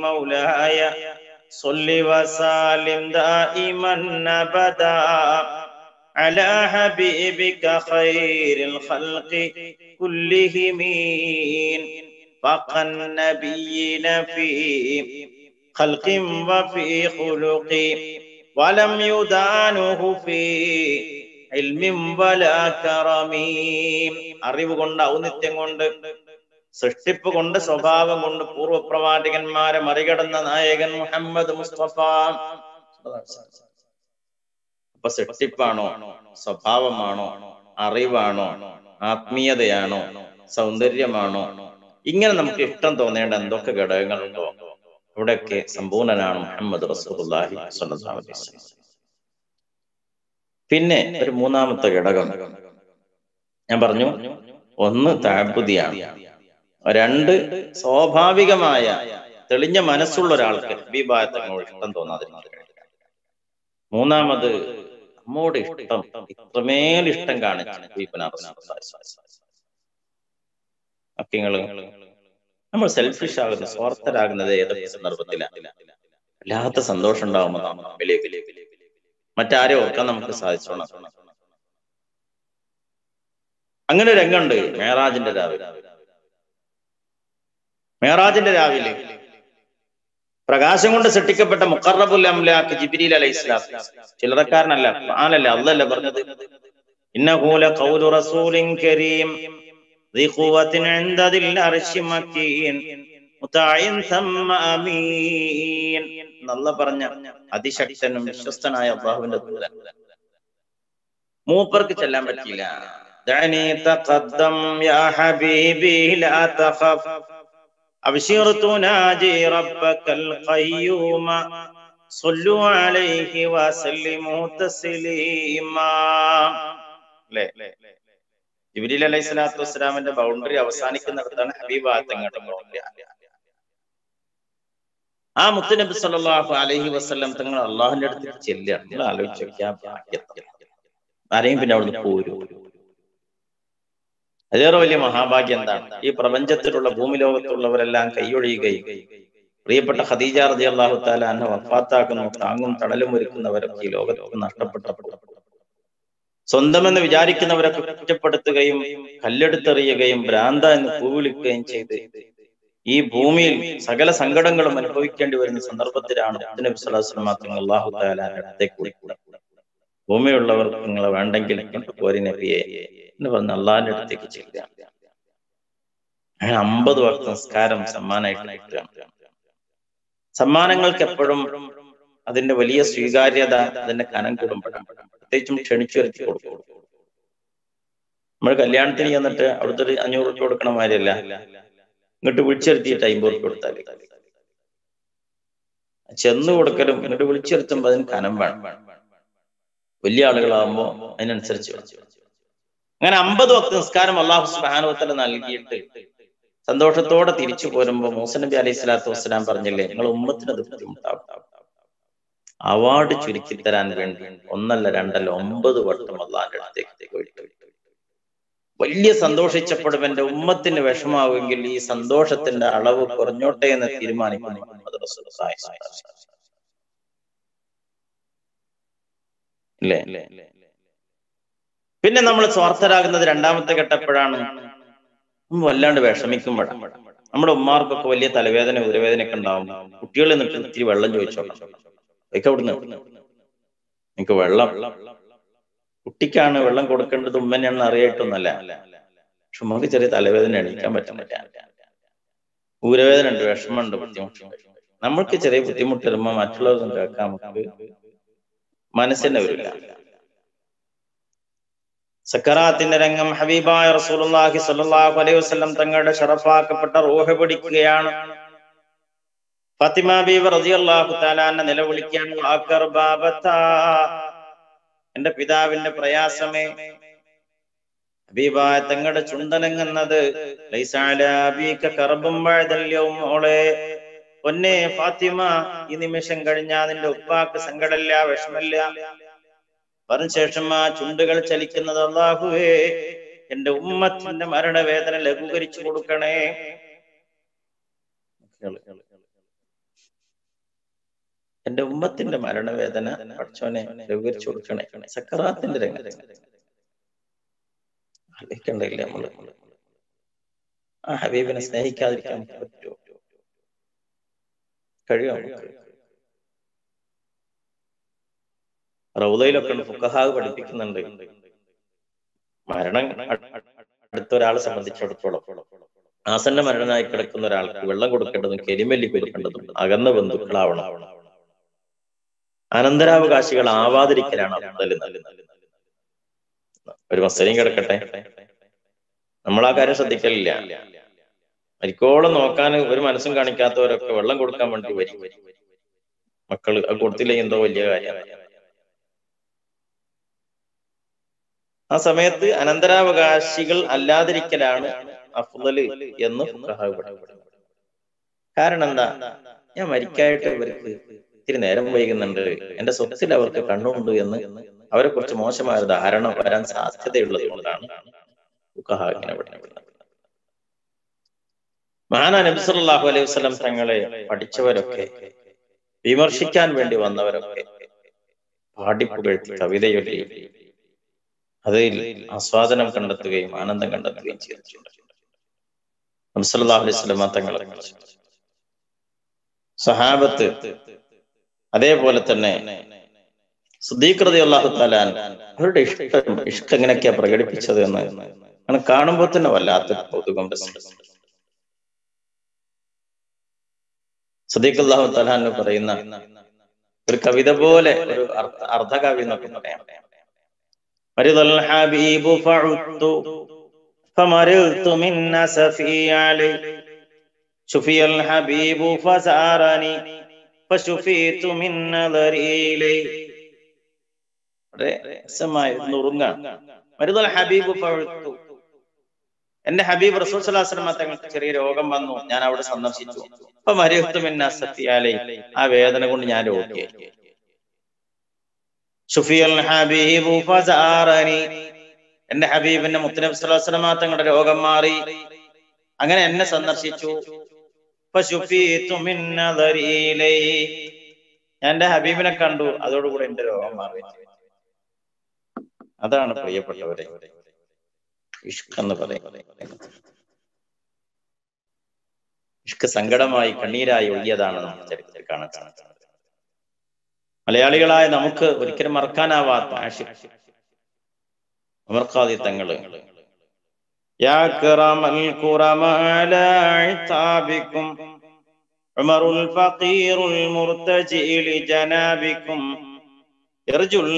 Speaker 1: മൗലായ സ്വല്ലി വസല്ലിം ദായിമൻ അബദാ അലാ ഹബീബിക ഖൈറിൽ ഖൽഖി കുല്ലിഹിം. ഫഖന്നബിയന ഫീ ഖൽഖിൻ വഫീ ഖുലുഖി വലം യുദാനുഹു ഫീ ഇൽമിൻ വലാ കറമി. അറിവ് കൊണ്ട്, ഔന്നിത്യം കൊണ്ട്, സൃഷ്ടിപ്പ് കൊണ്ട്, സ്വഭാവം കൊണ്ട് പൂർവ്വപ്രവാചകന്മാരെ മറികടന്ന നായകൻ മുഹമ്മദ് മുസ്തഫ. അപ്പൊ സൃഷ്ടിപ്പാണോ, സ്വഭാവമാണോ, അറിവാണോ, ആത്മീയതയാണോ, സൗന്ദര്യമാണോ, ഇങ്ങനെ നമുക്ക് ഇഷ്ടം തോന്നേണ്ട എന്തൊക്കെ ഘടകങ്ങളുണ്ടോ ഇവിടെയൊക്കെ സമ്പൂർണനാണ് മുഹമ്മദ് റസൂലുള്ളാഹി സ്വല്ലല്ലാഹു അലൈഹി വസല്ലം. പിന്നെ ഒരു മൂന്നാമത്തെ ഘടകം ഞാൻ പറഞ്ഞു, ഒന്ന് തഅബ്ബുദിയാണ്, രണ്ട് സ്വാഭാവികമായ തെളിഞ്ഞ മനസ്സുള്ള ഒരാൾക്ക് ഹബീബായ തങ്ങളോട് ഇഷ്ടം തോന്നാതിരിക്കുക. മൂന്നാമത് നമ്മോട് ഇഷ്ടം, ഇത്രമേൽ ഇഷ്ടം കാണിച്ചു ഹബീബുനാ റസൂലുള്ളാഹി സ്വല്ലല്ലാഹു അലൈഹി വസല്ലം. നമ്മൾ സെൽഫിഷ് ആകുന്ന, സ്വാർത്ഥരാകുന്നത് ഏതൊക്കെ സന്ദർഭത്തിലാണ്? വല്ലാത്ത സന്തോഷം ഉണ്ടാകുമ്പോൾ നാം നമ്മിലേക്ക് മറ്റാരെ ഓർക്കാൻ നമുക്ക് സാധിച്ചോണം. അങ്ങനെ ഒരു രംഗമുണ്ട് മേറാജിന്റെ രാവിലെ. മേറാജിന്റെ രാവിലെ പ്രകാശം കൊണ്ട് സൃഷ്ടിക്കപ്പെട്ട മുഖറബുൽ അംലാഖ് ജിബ്രീൽ അലൈഹിസ്സലാം, ചില്ലറക്കാരനല്ല, ഖുർആനല്ല, അല്ലാഹല്ല പറഞ്ഞത്. ഇന്നഹു ലഖൗലു റസൂലിൻ കരീം ദി ഖുവത്തിൻ ഇൻദ ദിൽ അർശി മക്കീൻ മുതഇൻ തമ്മ അമീൻ. നല്ല പറഞ്ഞ അതിശക്തനും വിശ്വസ്തനായ അല്ലാഹുവിന്റെ ദൂതൻ. മൂപ്പർക്ക് ചെല്ലാൻ പറ്റിയില്ല. ദഅനി തഖദ്ദം യാ ഹബീബി ലാ തഖഫ് അബ്ശിർ തുനാജി റബ്ബക്കൽ ഖയ്യൂമ സ്വല്ലു അലൈഹി വസല്ലിമു തസ്ലീമാ. ല്ലേ? ജിബ്രീൽ അലൈഹിസ്സലാത്തു വസ്സലാമിന്റെ ബൗണ്ടറി അവസാനിക്കുന്നിടത്താണ് ഹബീബാത്ത് അങ്ങോട്ട് ബൗണ്ടറി. ആ മുത്തുനബി സല്ലല്ലാഹു അലൈഹി വസല്ലം തങ്ങൾ അള്ളാഹുവിന്റെ അടുത്ത് ചെല്ലുകയാണ്. നിങ്ങൾ ആലോചിച്ച് നോക്കിയാ ഭാഗ്യത്തെ ആരെയും പിന്നെ അവിടുന്ന് പോരും. അതേറെ വലിയ മഹാഭാഗ്യം എന്താണ്? ഈ പ്രപഞ്ചത്തിലുള്ള ഭൂമി ലോകത്തുള്ളവരെല്ലാം കൈയൊഴിയുകയും പ്രിയപ്പെട്ട ഖദീജ റളിയല്ലാഹു തആല അൻഹ വഫാത്താക്കുന്നു, താങ്ങും തണലും ഒരുക്കുന്നവരൊക്കെ ഈ ലോകത്ത് നഷ്ടപ്പെട്ടപ്പോൾ സ്വന്തമെന്ന് വിചാരിക്കുന്നവരൊക്കെ കുറ്റപ്പെടുത്തുകയും കല്ലെടുത്തെറിയുകയും ഭ്രാന്ത എന്ന് കൂവിളിക്കുകയും ചെയ്ത് ഈ ഭൂമിയിൽ സകല സങ്കടങ്ങളും അനുഭവിക്കേണ്ടി വരുന്ന സന്ദർഭത്തിലാണ് നബി സല്ലല്ലാഹു അലൈഹി വസല്ലം തങ്ങൾ അല്ലാഹു തആലയുടെ അടുത്തേക്ക് വിളിക്കുക. ഭൂമിയുള്ളവർക്ക് നിങ്ങളെ വേണ്ടെങ്കിൽ പോരി നബിയെ എന്ന് പറഞ്ഞ് അള്ളാഹിന്റെ അടുത്തേക്ക് ചെല്ലുക. അങ്ങനെ 50 വക്ത് നിസ്കാരം സമ്മാനമായിട്ട് കിട്ടുകയാണ്. സമ്മാനങ്ങൾക്ക് എപ്പോഴും അതിന്റെ വലിയ സ്വീകാര്യത, അതിന്റെ കനം കൂടുമ്പോഴാണ്. പ്രത്യേകിച്ചും ക്ഷണിച്ചു വരുത്തി കൊടുക്കും. നമ്മൾ കല്യാണത്തിന് ചെന്നിട്ട് അവിടുത്തെ ഒരു 500 രൂപ കൊടുക്കണ മാതിരിയല്ല, ഇങ്ങോട്ട് വിളിച്ചിരുത്തിയിട്ട് 50 രൂപ കൊടുത്താൽ ചെന്ന് കൊടുക്കലും ഇങ്ങോട്ട് വിളിച്ചിരുത്തുമ്പോ അതിന് കനം വേണം. വലിയ ആളുകളാകുമ്പോ അതിനനുസരിച്ച് അങ്ങനെ 50 വക്ത് നിസ്കാരം അല്ലാഹു സുബ്ഹാനഹു വ തആല നൽകിയിട്ട് സന്തോഷത്തോടെ തിരിച്ചു പോരുമ്പോ മൂസ നബി അലൈഹി സ്വലാത്തു വസ്സലാം പറഞ്ഞില്ലേ, നിങ്ങൾ ഉമ്മത്തിന് അത് ബുദ്ധിമുട്ടാവും. അവാർഡ് ചുരുക്കി തരാൻ വേണ്ടി 1 അല്ല 2 അല്ല 9 വട്ടം അള്ളാഹിന്റെ അടുത്തേക്ക് പോയിട്ട് വലിയ സന്തോഷിച്ചപ്പോഴും എന്റെ ഉമ്മത്തിന് വിഷമാവുമെങ്കിൽ ഈ സന്തോഷത്തിന്റെ അളവ് കുറഞ്ഞോട്ടെ എന്ന് തീരുമാനിക്കുന്നു മുഹമ്മദ് റസൂലുള്ളാഹി സ്വല്ലല്ലാഹു അലൈഹി വസല്ലം. ഇല്ലേ? പിന്നെ നമ്മൾ സ്വാർത്ഥരാകുന്നത് രണ്ടാമത്തെ ഘട്ടപ്പോഴാണ്. വല്ലാണ്ട് വിഷമിക്കുമ്പോഴാണ്. നമ്മുടെ ഉമ്മാർക്കൊക്കെ വലിയ തലവേദന ഉദരവേദനയൊക്കെ ഉണ്ടാവും. കുട്ടികളിൽ നിന്നിട്ട് ഇത്തിരി വെള്ളം ചോദിച്ചോളാം. ഒക്കെ അവിടുന്ന് എനിക്ക് വെള്ളം, കുട്ടിക്കാണ് വെള്ളം കൊടുക്കേണ്ടത് ഉമ്മനെയാണെന്ന് അറിയായിട്ടൊന്നല്ല. പക്ഷെ നമുക്ക് ചെറിയ തലവേദന എണീക്കാൻ പറ്റുന്നില്ല, ഊരവേദന ഉണ്ട്, വിഷമമുണ്ട്, ബുദ്ധിമുട്ടുണ്ട്. നമ്മൾക്ക് ചെറിയ ബുദ്ധിമുട്ട് വരുമ്പോ മറ്റുള്ളവരൊന്നും കേൾക്കാൻ നമുക്ക് മനസ്സിനെ വരില്ല. സക്കറാത്തിന്റെ രംഗം ഹബീബായ റസൂലുള്ളാഹി സ്വല്ലല്ലാഹു അലൈഹി വസല്ലം തങ്ങളുടെ ശറഫാക്കപ്പെട്ട റൂഹ് പിടിക്കുകയാണ്. ഫാത്തിമ ബീവി റളിയല്ലാഹു തആല അൻഹ നിലവിളിക്കുകയാണ്, ആഖർ ബാബത്താ, എന്റെ പിതാവിന്റെ പ്രയാസമേ. ഹബീബായ തങ്ങളുടെ ചുണ്ടനങ്ങുന്നത് ലൈസ അലാ അബീക കർബും ബഅദൽ യൗം, മോളെ പൊന്നെ ഫാത്തിമ, ഈ നിമിഷം കഴിഞ്ഞാൽ നിന്റെ ഉപ്പാക്ക് സങ്കടമില്ല, വിഷമില്ല. പറഞ്ഞ ശേഷം ആ ചുണ്ടുകൾ ചലിക്കുന്നത്, അല്ലാഹുവേ എന്റെ ഉമ്മത്തിന്റെ മരണവേദന ലഘൂകരിച്ചു കൊടുക്കണേ. എന്റെ ഉമ്മത്തിന്റെ മരണവേദന പടച്ചോനെ ലഘൂകരിച്ചു കൊടുക്കണേ. സക്കറാത്തിന്റെ രംഗത്ത് ആലോചിക്കണ്ടില്ല നമ്മള്. ആ ഹബീബിനെ സ്നേഹിക്കാതിരിക്കാൻ പറ്റുമോ? കഴിയോ? റൗദയിലൊക്കെ ഫുഖഹാവ് പഠിപ്പിക്കുന്നുണ്ട്, മരണം അടുത്തൊരാളെ സംബന്ധിച്ചിടത്തോളം ആസന്ന മരണനായി കിടക്കുന്ന ഒരാൾക്ക് വെള്ളം കൊടുക്കേണ്ടതും കെലിമല്ലി കൊടുക്കേണ്ടതും അകന്ന ബന്ധുക്കളാവണം. അനന്തരാവകാശികൾ ആവാതിരിക്കലാണ് ഒരു മസലയും കിടക്കട്ടെ, നമ്മൾ ആ കാര്യം ശ്രദ്ധിക്കലില്ല. മരിക്കോളം നോക്കാൻ ഒരു മനസ്സും കാണിക്കാത്തവരൊക്കെ വെള്ളം കൊടുക്കാൻ വേണ്ടി വരും. മക്കള് അത് കൊടുത്തില്ലെങ്കിൽ എന്തോ വലിയ കാര്യമാണ്. ആ സമയത്ത് അനന്തരാവകാശികൾ അല്ലാതിരിക്കലാണ് അഫ്ളല് എന്ന് ഫുഖഹാവ് പഠിപ്പിക്കുന്നു. കാരണം എന്താ? ഞാൻ മരിക്കായിട്ട് ഇവർക്ക് ഇത്തിരി നേരം വൈകുന്നുണ്ട്, എന്റെ സ്വത്തിൽ അവർക്ക് കണ്ണുണ്ട് എന്ന് അവരെ കുറിച്ച് മോശമായ ധാരണ വരാൻ സാധ്യതയുള്ളത് കൊണ്ടാണ് ഫുഖഹാവ് ഇങ്ങനെ പഠിപ്പിക്കുന്നത്. മഹാനായ നബി സല്ലല്ലാഹു അലൈഹി വസല്ലം തങ്ങളെ പഠിച്ചവരൊക്കെ, വിമർശിക്കാൻ വേണ്ടി വന്നവരൊക്കെ പാടിപ്പുകഴ്ത്തി കവിതയൊല്ലി അതിൽ ആസ്വാദനം കണ്ടെത്തുകയും ആനന്ദം കണ്ടെത്തുകയും ചെയ്തിട്ടുണ്ട്. നബി സല്ലല്ലാഹു അലൈഹി വസല്ലം തങ്ങളെ സഹാബത്ത്, അതേപോലെ തന്നെ സിദ്ദീഖ് റളിയല്ലാഹു തആല അവരുടെ ഇഷ്ക് എങ്ങനെയൊക്കെയാ പ്രകടിപ്പിച്ചത് എന്ന് അങ്ങനെ കാണുമ്പോൾ തന്നെ വല്ലാത്ത കൗതുകം. സിദ്ദീഖ് റളിയല്ലാഹു തആല പറയുന്ന ഒരു കവിത പോലെ, ഒരു അർദ്ധകവി എന്നൊക്കെ പറയാം. മരിദൽ ഹബീബു ഫഉത്തു ഫമരിൽതു മിൻ നസഫി അലൈ ശുഫിയൽ ഹബീബു ഫസാറനി ഫശുഫീതു മിൻ നദരി ഇലൈ. മരിദൽ ഹബീബു ഫഉത്തു, എന്റെ ഹബീബ് റസൂൽ സ്വല്ലല്ലാഹു അലൈഹി വസല്ലം തങ്ങൾക്ക് ചെറിയ രോഗം വന്നു, ഞാൻ അവിടെ സന്ദർശിച്ചു. ഫമരിൽതു മിൻ നസഫി അലൈ, ആ വേദന കൊണ്ട് ഞാൻ രോഗിയായി. ശുഫിയൽ ഹബീബു ഫസാറനി, എന്റെ ഹബീബിന്റെ മുത്തനബി സ്വല്ലല്ലാഹു അലൈഹി വസല്ലം തങ്ങളുടെ രോഗം മാറി, അങ്ങനെ എന്നെ സന്ദർശിച്ചു. ഫശുഫീതു മിൻ നദരി ഇലൈ, ഞാൻ എന്റെ ഹബീബിനെ കണ്ടു, അതോടുകൂടി എന്റെ രോഗം മാറി. അതാണ് പ്രിയപ്പെട്ടവരെ ഇഷ്ക് എന്ന് പറയുന്നത്. ഇഷ്ക് സങ്കടമായി കണ്ണീരായി ഒഴുകിയതാണ് നമുക്ക് ചരിത്രത്തിൽ കാണാൻ സാധിക്കുന്നത്. മലയാളികളായ നമുക്ക് ഒരിക്കലും മറക്കാനാവാത്ത ആഷിഖ് ഉമർ ഖാദി തങ്ങള്, യാ കറമൽ ഖുറമാ അലാ ഇതാബികും ഉമറുൽ ഫഖീറുൽ മുർതജി ലിജനാബികും യർജുൽ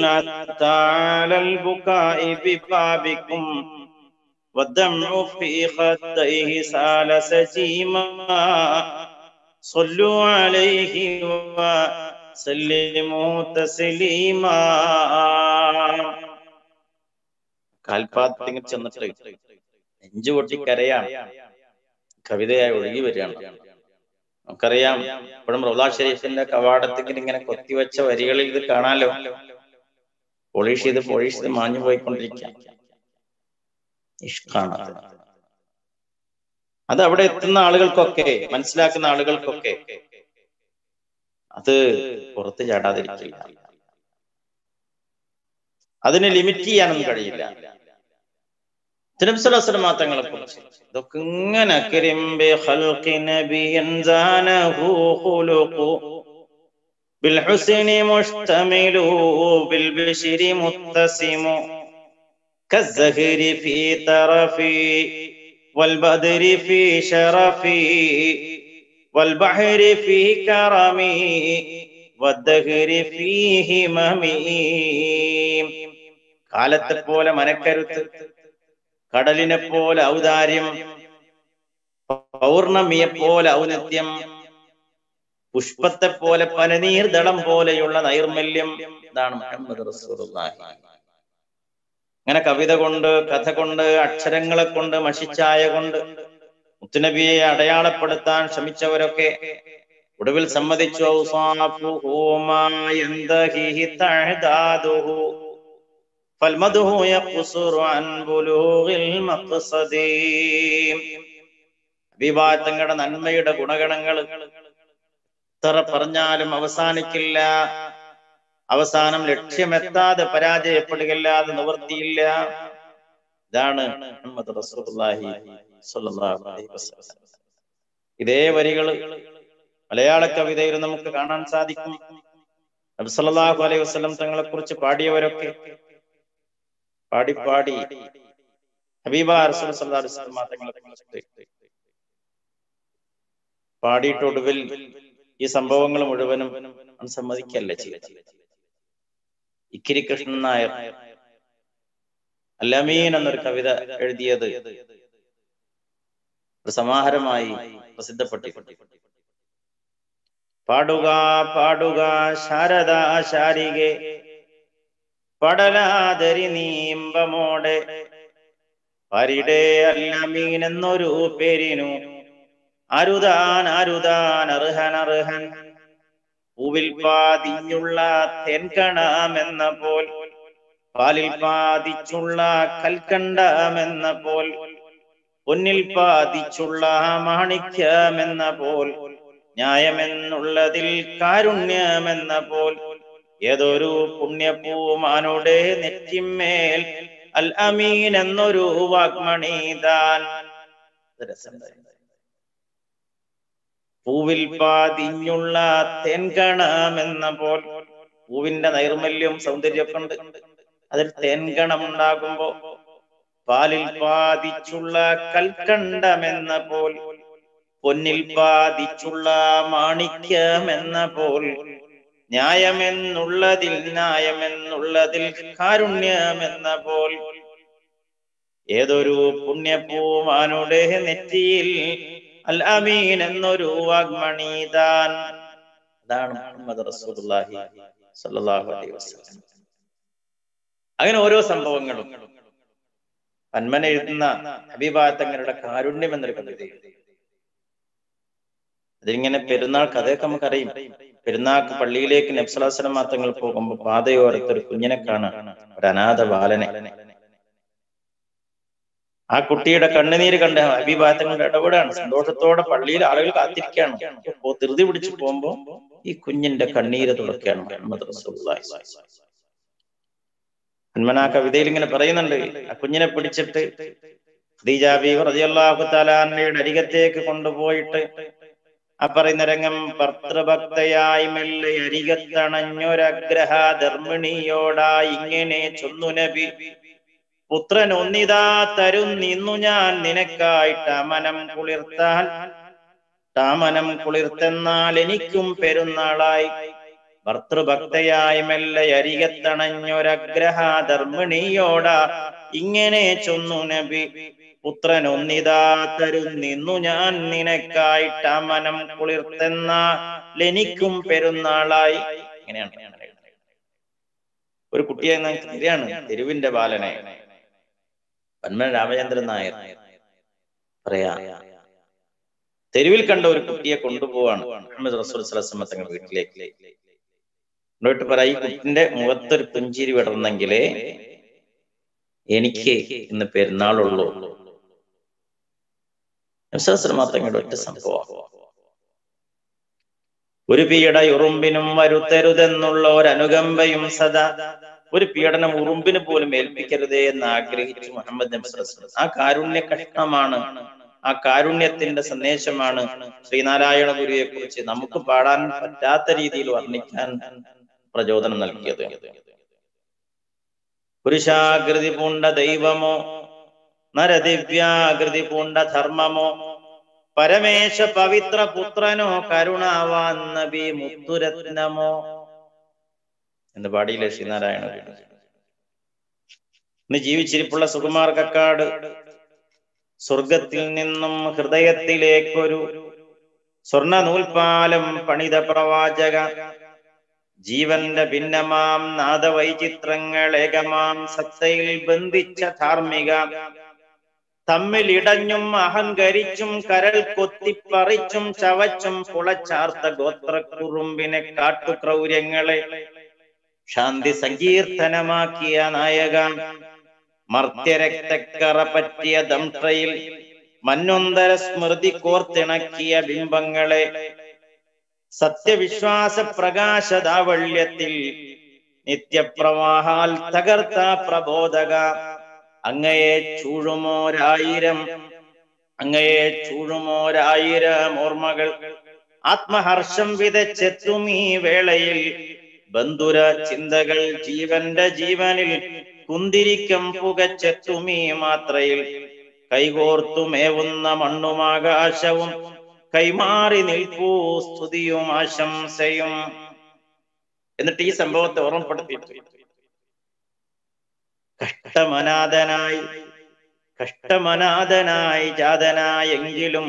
Speaker 1: തആലൽ ബുകാഇ ബിബാബികും വദ്ദംഉ ഫീ ഖദ്ദൈഹി സാല സജീമാ സ്വല്ലു അലൈഹി വസല്ലിമു തസ്ലീമാ. കാൽപാദത്തിൽ ചെന്നിട്ട് നെഞ്ചു പൊട്ടി കരയാണ്, കവിതയായി ഒഴുകി വരികയാണ്. നമുക്കറിയാം, ഇപ്പോഴും റൗള ഷരീഫിന്റെ കവാടത്തിൽ ഇങ്ങനെ കൊത്തിവെച്ച വരികളിൽ ഇത് കാണാലോ. പോളിഷ് ചെയ്ത് മാഞ്ഞു പോയിക്കൊണ്ടിരിക്കാം. ഇഷ്കാണ് അത്. അവിടെ എത്തുന്ന ആളുകൾക്കൊക്കെ, മനസ്സിലാക്കുന്ന ആളുകൾക്കൊക്കെ അത് പുറത്ത് ചാടാതിരിക്കില്ല. അതിനെ ലിമിറ്റ് ചെയ്യാനൊന്നും കഴിയില്ല. നബി സല്ലല്ലാഹു അലൈഹി വസല്ലം തങ്ങളെ കുറിച്ച് ഇതൊക്കെ ഇങ്ങനെ കരീം ബി ഖൽഖി നബിയൻ സാനഹു ഖുലുഖു ബിൽ ഹുസ്നി മുസ്തമിലു ബിൽ ബിശ്രി മുത്തസിമു കസ്സഹരി ഫീ തറഫി വൽ ബദ്രി ഫീ ശറഫി വൽ ബഹരി ഫീ കറമി വദ്ദഹരി ഫീ ഹിമമി. കാലത്തെ പോലെ മനക്കരുത്ത്, കടലിനെ പോലെ ഔദാര്യം, പൗർണമിയെ പോലെ ഔന്നത്യം, പുഷ്പത്തെ പോലെ പനനീർദളം പോലെയുള്ള നൈർമല്യം. ഇതാണ് മുഹമ്മദ് റസൂലുള്ളാഹി. അങ്ങനെ കവിത കൊണ്ട്, കഥ കൊണ്ട്, അക്ഷരങ്ങളെ കൊണ്ട്, മഷിച്ചായ കൊണ്ട് മുത്തുനബിയെ അടയാളപ്പെടുത്താൻ ശ്രമിച്ചവരൊക്കെ ഒടുവിൽ സമ്മതിച്ചു. തങ്ങളുടെ നന്മയുടെ ഗുണഗണങ്ങൾ എത്ര പറഞ്ഞാലും അവസാനിക്കില്ല. അവസാനം ലക്ഷ്യമെത്താതെ പരാജയപ്പെടുകയല്ലാതെ നിവൃത്തിയില്ല. ഇതാണ് മുഹമ്മദ് റസൂലുള്ളാഹി സ്വല്ലല്ലാഹു അലൈഹി വസല്ലം. ഇതേ വരികൾ മലയാള കവിതയിൽ നമുക്ക് കാണാൻ സാധിക്കും. നബി സല്ലല്ലാഹു അലൈഹി വസല്ലം തങ്ങളെ കുറിച്ച് പാടിയവരൊക്കെ പാടി ഹബീബായ റസൂൽ സല്ലല്ലാഹു അലൈഹി വസല്ലം തങ്ങളെ കുറിച്ച് പാടിയിട്ടൊടുവിൽ ഈ സംഭവങ്ങൾ മുഴുവനും സമ്മതിക്കല്ല ചെയ്യുന്നത്. ഇക്കിരി കൃഷ്ണൻ നായർ അൽ-അമീൻ എന്നൊരു കവിത എഴുതിയത് ഒരു സമാഹാരമായി പ്രസിദ്ധപ്പെട്ടിട്ടുണ്ട്. പാടുക പാടുക ശാരദാ ശാരികെ പടലാതരി നീമ്പമോടെ പരിടേ അൽ-അമീൻ എന്നൊരു പേരിനു അരുതാൻ അരുതാൻ അർഹൻ അർഹൻ പൂവിൽ പാതിഞ്ഞുള്ള തേൻകണമെന്ന പോൽ പാലിൽ പാതിച്ചുള്ള കൽക്കണ്ടമെന്ന പോൽ പൊന്നിൽ പാതിച്ചുള്ള മാണിക്യമെന്ന പോൽ, ന്യായമെന്നുള്ളതിൽ കാരുണ്യമെന്ന പോൽ, ഏതൊരു പുണ്യപൂമാനുടെ നെറ്റിമേൽ അൽ അമീൻ എന്നൊരു വാഗ്മണിതാൻ. പൂവിൽ പാതിഞ്ഞുള്ള തേൻകണമെന്ന പോൽ, പൂവിന്റെ നൈർമല്യവും സൗന്ദര്യമൊക്കെ ഉണ്ട്, അതിൽ തേൻകണം ഉണ്ടാകുമ്പോ പാലിൽ പാതിച്ചുള്ള കൽക്കണ്ടമെന്ന പോൽ, പൊന്നിൽ പാതിച്ചുള്ള മാണിക്യമെന്ന പോൽ, ന്യായമെന്നുള്ളതിൽ കാരുണ്യമെന്ന പോൽ, ഏതൊരു പുണ്യപൂമാനുടെ നെറ്റിയിൽ അൽ അമീൻ എന്നൊരു വാഗ്മണിതാൻ. അതാണ് മുഹമ്മദ് റസൂലുള്ളാഹി സ്വല്ലല്ലാഹു അലൈഹി വസല്ലം. അങ്ങനെ ഓരോ സംഭവങ്ങളും പന്മന എഴുതുന്ന ഹബീബായ തങ്ങളുടെ കാരുണ്യം എന്നൊരു കവിത. അതിങ്ങനെ പെരുന്നാൾ കഥയൊക്കെ നമുക്കറിയും. പെരുന്നാൾക്ക് പള്ളിയിലേക്ക് നബി സ്വല്ലല്ലാഹു അലൈഹി വസല്ലം തങ്ങൾ പോകുമ്പോൾ പാതയോരത്തൊരു കുഞ്ഞിനെ കാണാൻ, ഒരു അനാഥ ബാലനെ. ആ കുട്ടിയുടെ കണ്ണുനീര് കണ്ട് ഹബീബായ തങ്ങളുടെ ഇടപെടാണ്. സന്തോഷത്തോടെ പള്ളിയിൽ ആളുകൾ കാത്തിരിക്കുകയാണ്. ധൃതി പിടിച്ചു പോകുമ്പോ ഈ കുഞ്ഞിന്റെ കണ്ണീര് തുടക്കുകയാണ് മുഹമ്മദ് റസൂലുള്ളാഹി സ്വല്ലല്ലാഹു അലൈഹി വസല്ലം. ആ കവിതയിൽ ഇങ്ങനെ പറയുന്നുണ്ട്, ആ കുഞ്ഞിനെ പിടിച്ചിട്ട് ഖദീജ ബീവി റളിയല്ലാഹു തആല അൻഹയുടെ അരികത്തേക്ക് കൊണ്ടുപോയിട്ട് ആ പറയുന്ന രംഗം, ഭർത്തൃഭക്തയായി മെല്ലെ അരികത്തണഞ്ഞൊരഗ്രഹ ധർമ്മിണിയോടായി ഇങ്ങനെ ചൊന്നു നബി, പുത്രൻ ഒന്നിതാ തരുന്നിന്നു ഞാൻ നിനക്കായി ടാമനം കുളിർത്തെന്നാൽ എനിക്കും പെരുന്നാളായി. ഭർത്തൃഭക്തയായി മെല്ലെ അരികത്തണഞ്ഞൊരഗ്രഹ ധർമ്മിണിയോടാ ഇങ്ങനെ ചൊന്നു നബി, പുത്രൻ ഒന്നിതാ തരുന്നിന്നു ഞാൻ നിനക്കായി ടാമനം കുളിർത്തെന്നാൽ എനിക്കും പെരുന്നാളായി. ഇങ്ങനെയാണ് ഒരു കുട്ടിയെ ശരിയാണ്, തെരുവിന്റെ ബാലനെ പന്മന രാമചന്ദ്രൻ നായർ പറയാ, തെരുവിൽ കണ്ട ഒരു കുട്ടിയെ കൊണ്ടുപോവാണ് മുഹമ്മദ് റസൂൽ സ്വല്ലല്ലാഹു അലൈഹി വസല്ലം തങ്ങളുടെ വീട്ടിലേക്ക്. കൊണ്ടുപോയിട്ട് പറയാ, ഈ കുട്ടിന്റെ മുഖത്തൊരു പുഞ്ചിരി വിടർന്നെങ്കിലേ എനിക്ക് ഇന്ന് പെരുന്നാളുള്ളൂ. തങ്ങളുടെ ഒറ്റ സംഭവം, ഒരു പീഡ ഉറുമ്പിനും വരുത്തരുതെന്നുള്ള ഒരനുകമ്പയും സദാ, ഒരു പീഡനം ഉറുമ്പിന് പോലും ഏൽപ്പിക്കരുതേ എന്ന് ആഗ്രഹിച്ചു മുഹമ്മദ് നബി സ്വല്ലല്ലാഹു അലൈഹി വസല്ലം. ആ കാരുണ്യ കഷ്ണമാണ്, ആ കാരുണ്യത്തിന്റെ സന്ദേശമാണ് ശ്രീനാരായണ ഗുരുവിനെ കുറിച്ച് നമുക്ക് പാടാൻ പറ്റാത്ത രീതിയിൽ വർണ്ണിക്കാൻ പ്രചോദനം നൽകിയത്. പുരുഷാകൃതി പൂണ്ട ദൈവമോ നരദിവ്യാകൃതി പൂണ്ട ധർമ്മമോ, പരമേശ പവിത്ര പുത്രനോ കരുണാവാൻ നബി മുത്തുരത്നമോ എന്ന് പാടിയില്ലേ ശ്രീനാരായണ ഗുരു. ഇന്ന് ജീവിച്ചിരിപ്പുള്ള സുകുമാർ കക്കാട്, സ്വർഗത്തിൽ നിന്നും ഹൃദയത്തിലേക്കൊരു സ്വർണ്ണ നൂൽപാലം പണിത പ്രവാചക, ജീവന്റെ ഭിന്നമാം നാദവൈചിത്രങ്ങൾ ഏകമാം സത്തയിൽ ബന്ധിച്ച ധാർമ്മിക, തമ്മിലിടഞ്ഞും അഹങ്കരിച്ചും കരൾ കൊത്തിപ്പറിച്ചും ചവച്ചും പുളച്ചാർത്ത ഗോത്രക്കുറുമ്പിനെ കാട്ടുക്രൗര്യങ്ങളെ ശാന്തി സങ്കീർത്തനമാക്കിയ നായക, മർത്യരക്തക്കറ പറ്റിയ ദംഷ്ട്രയിൽ മന്നൊന്തര സ്മൃതി കോർത്തിണക്കിയ ബിംബങ്ങളെ സത്യവിശ്വാസ പ്രകാശദാവള്യത്തിൽ നിത്യപ്രവാഹാൽ തകർത്ത പ്രബോധക, അങ്ങയെ ചൂഴുമോരായിരം ഓർമ്മകൾ ആത്മഹർഷം വിതച്ചെത്തും ഈ വേളയിൽ, ബന്ധുര ചിന്തകൾ ജീവന്റെ ജീവനിൽ കുന്തിരിക്കം പുകച്ചെത്തുമീ മാത്രയിൽ, കൈകോർത്തുമേവുന്ന മണ്ണുമാകാശവും കൈമാറി നിൽപ്പൂ സ്തുതിയും ആശംസയും. എന്നിട്ട് ഈ സംഭവത്തെ ഓർമ്മപ്പെടുത്തിയിട്ട്, കഷ്ടമനാഥനായി ജാതനായെങ്കിലും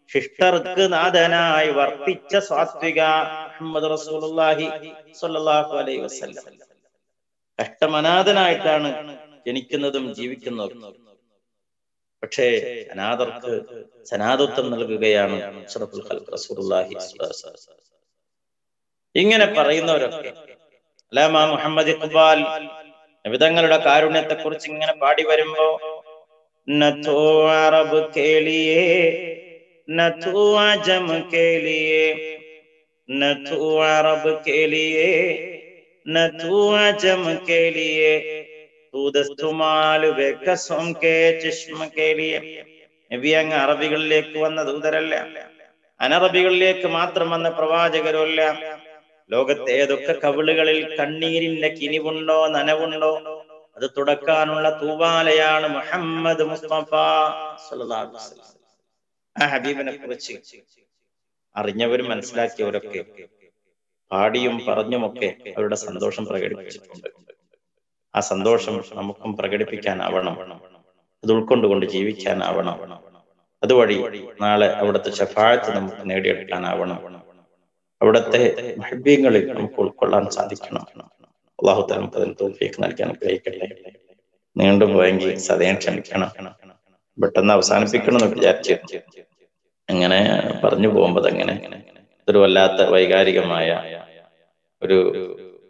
Speaker 1: ശിഷ്ടർക്ക് നാഥനായി വർത്തിച്ച സാത്വിക മുഹമ്മദ് റസൂലുള്ളാഹി സ്വല്ലല്ലാഹു അലൈഹി വസല്ലം. കഷ്ടമനാഥനായിട്ടാണ് ജനിക്കുന്നതും ജീവിക്കുന്നതും, പക്ഷേ അനാഥർക്ക് സനാതത്വം നൽകുകയാണ് അഷ്റഫുൽ ഖൽഖ് റസൂലുള്ളാഹി സ്വല്ലല്ലാഹു അലൈഹി വസല്ലം. ഇങ്ങനെ പറയുന്നവരൊക്കെ അല്ലാമ മുഹമ്മദ് ഇഖ്ബാൽ നബിതങ്ങളുടെ കാരുണ്യത്തെ കുറിച്ച് ഇങ്ങനെ പാടി വരുമ്പോ न तो अरब के लिए न तो अजम के लिए न तो अरब के लिए न तो अजम के लिए तू दस्तुमाल बेकसम के चश्म के लिए. നബി അങ്ങ് അറബികളിലേക്ക് വന്ന ദൂതരല്ല, അനറബികളിലേക്ക് മാത്രം വന്ന പ്രവാചകരല്ല. ലോകത്തെ ഏതൊക്കെ കവിളുകളിൽ കണ്ണീരിന്റെ കിനിവുണ്ടോ നനവുണ്ടോ അത് തുടക്കാനുള്ള തൂവാലയാണ് മുഹമ്മദ് മുസ്തഫ സല്ലല്ലാഹു അലൈഹി വസല്ലം. ആ ഹബീബിനെ കുറിച്ച് അറിഞ്ഞവരും മനസ്സിലാക്കിയവരൊക്കെ പാടിയും പറഞ്ഞുമൊക്കെ അവരുടെ സന്തോഷം പ്രകടിപ്പിച്ചിട്ടുണ്ട്. ആ സന്തോഷം നമുക്കും പ്രകടിപ്പിക്കാനാവണം, അത് ഉൾക്കൊണ്ടുകൊണ്ട് ജീവിക്കാനാവണം. അതുവഴി നാളെ അവിടുത്തെ ശഫാഅത്ത് നമുക്ക് നേടിയെടുക്കാനാവണം. അവിടുത്തെ മുഹബ്ബീങ്ങളിൽ നമുക്ക് ഉൾക്കൊള്ളാൻ സാധിക്കണം. അല്ലാഹു തആല നമുക്ക് അതിന് തൗഫീഖ് നൽകാൻ അനുഗ്രഹിക്കട്ടെ. നീണ്ടുപോയെങ്കിൽ സദയം ക്ഷമിക്കണം. പെട്ടെന്ന് അവസാനിപ്പിക്കണം എന്ന് വിചാരിച്ചിരുന്നു. അങ്ങനെ പറഞ്ഞു പോകുമ്പോൾ അങ്ങനെ ഇതൊരു വല്ലാത്ത വൈകാരികമായ ഒരു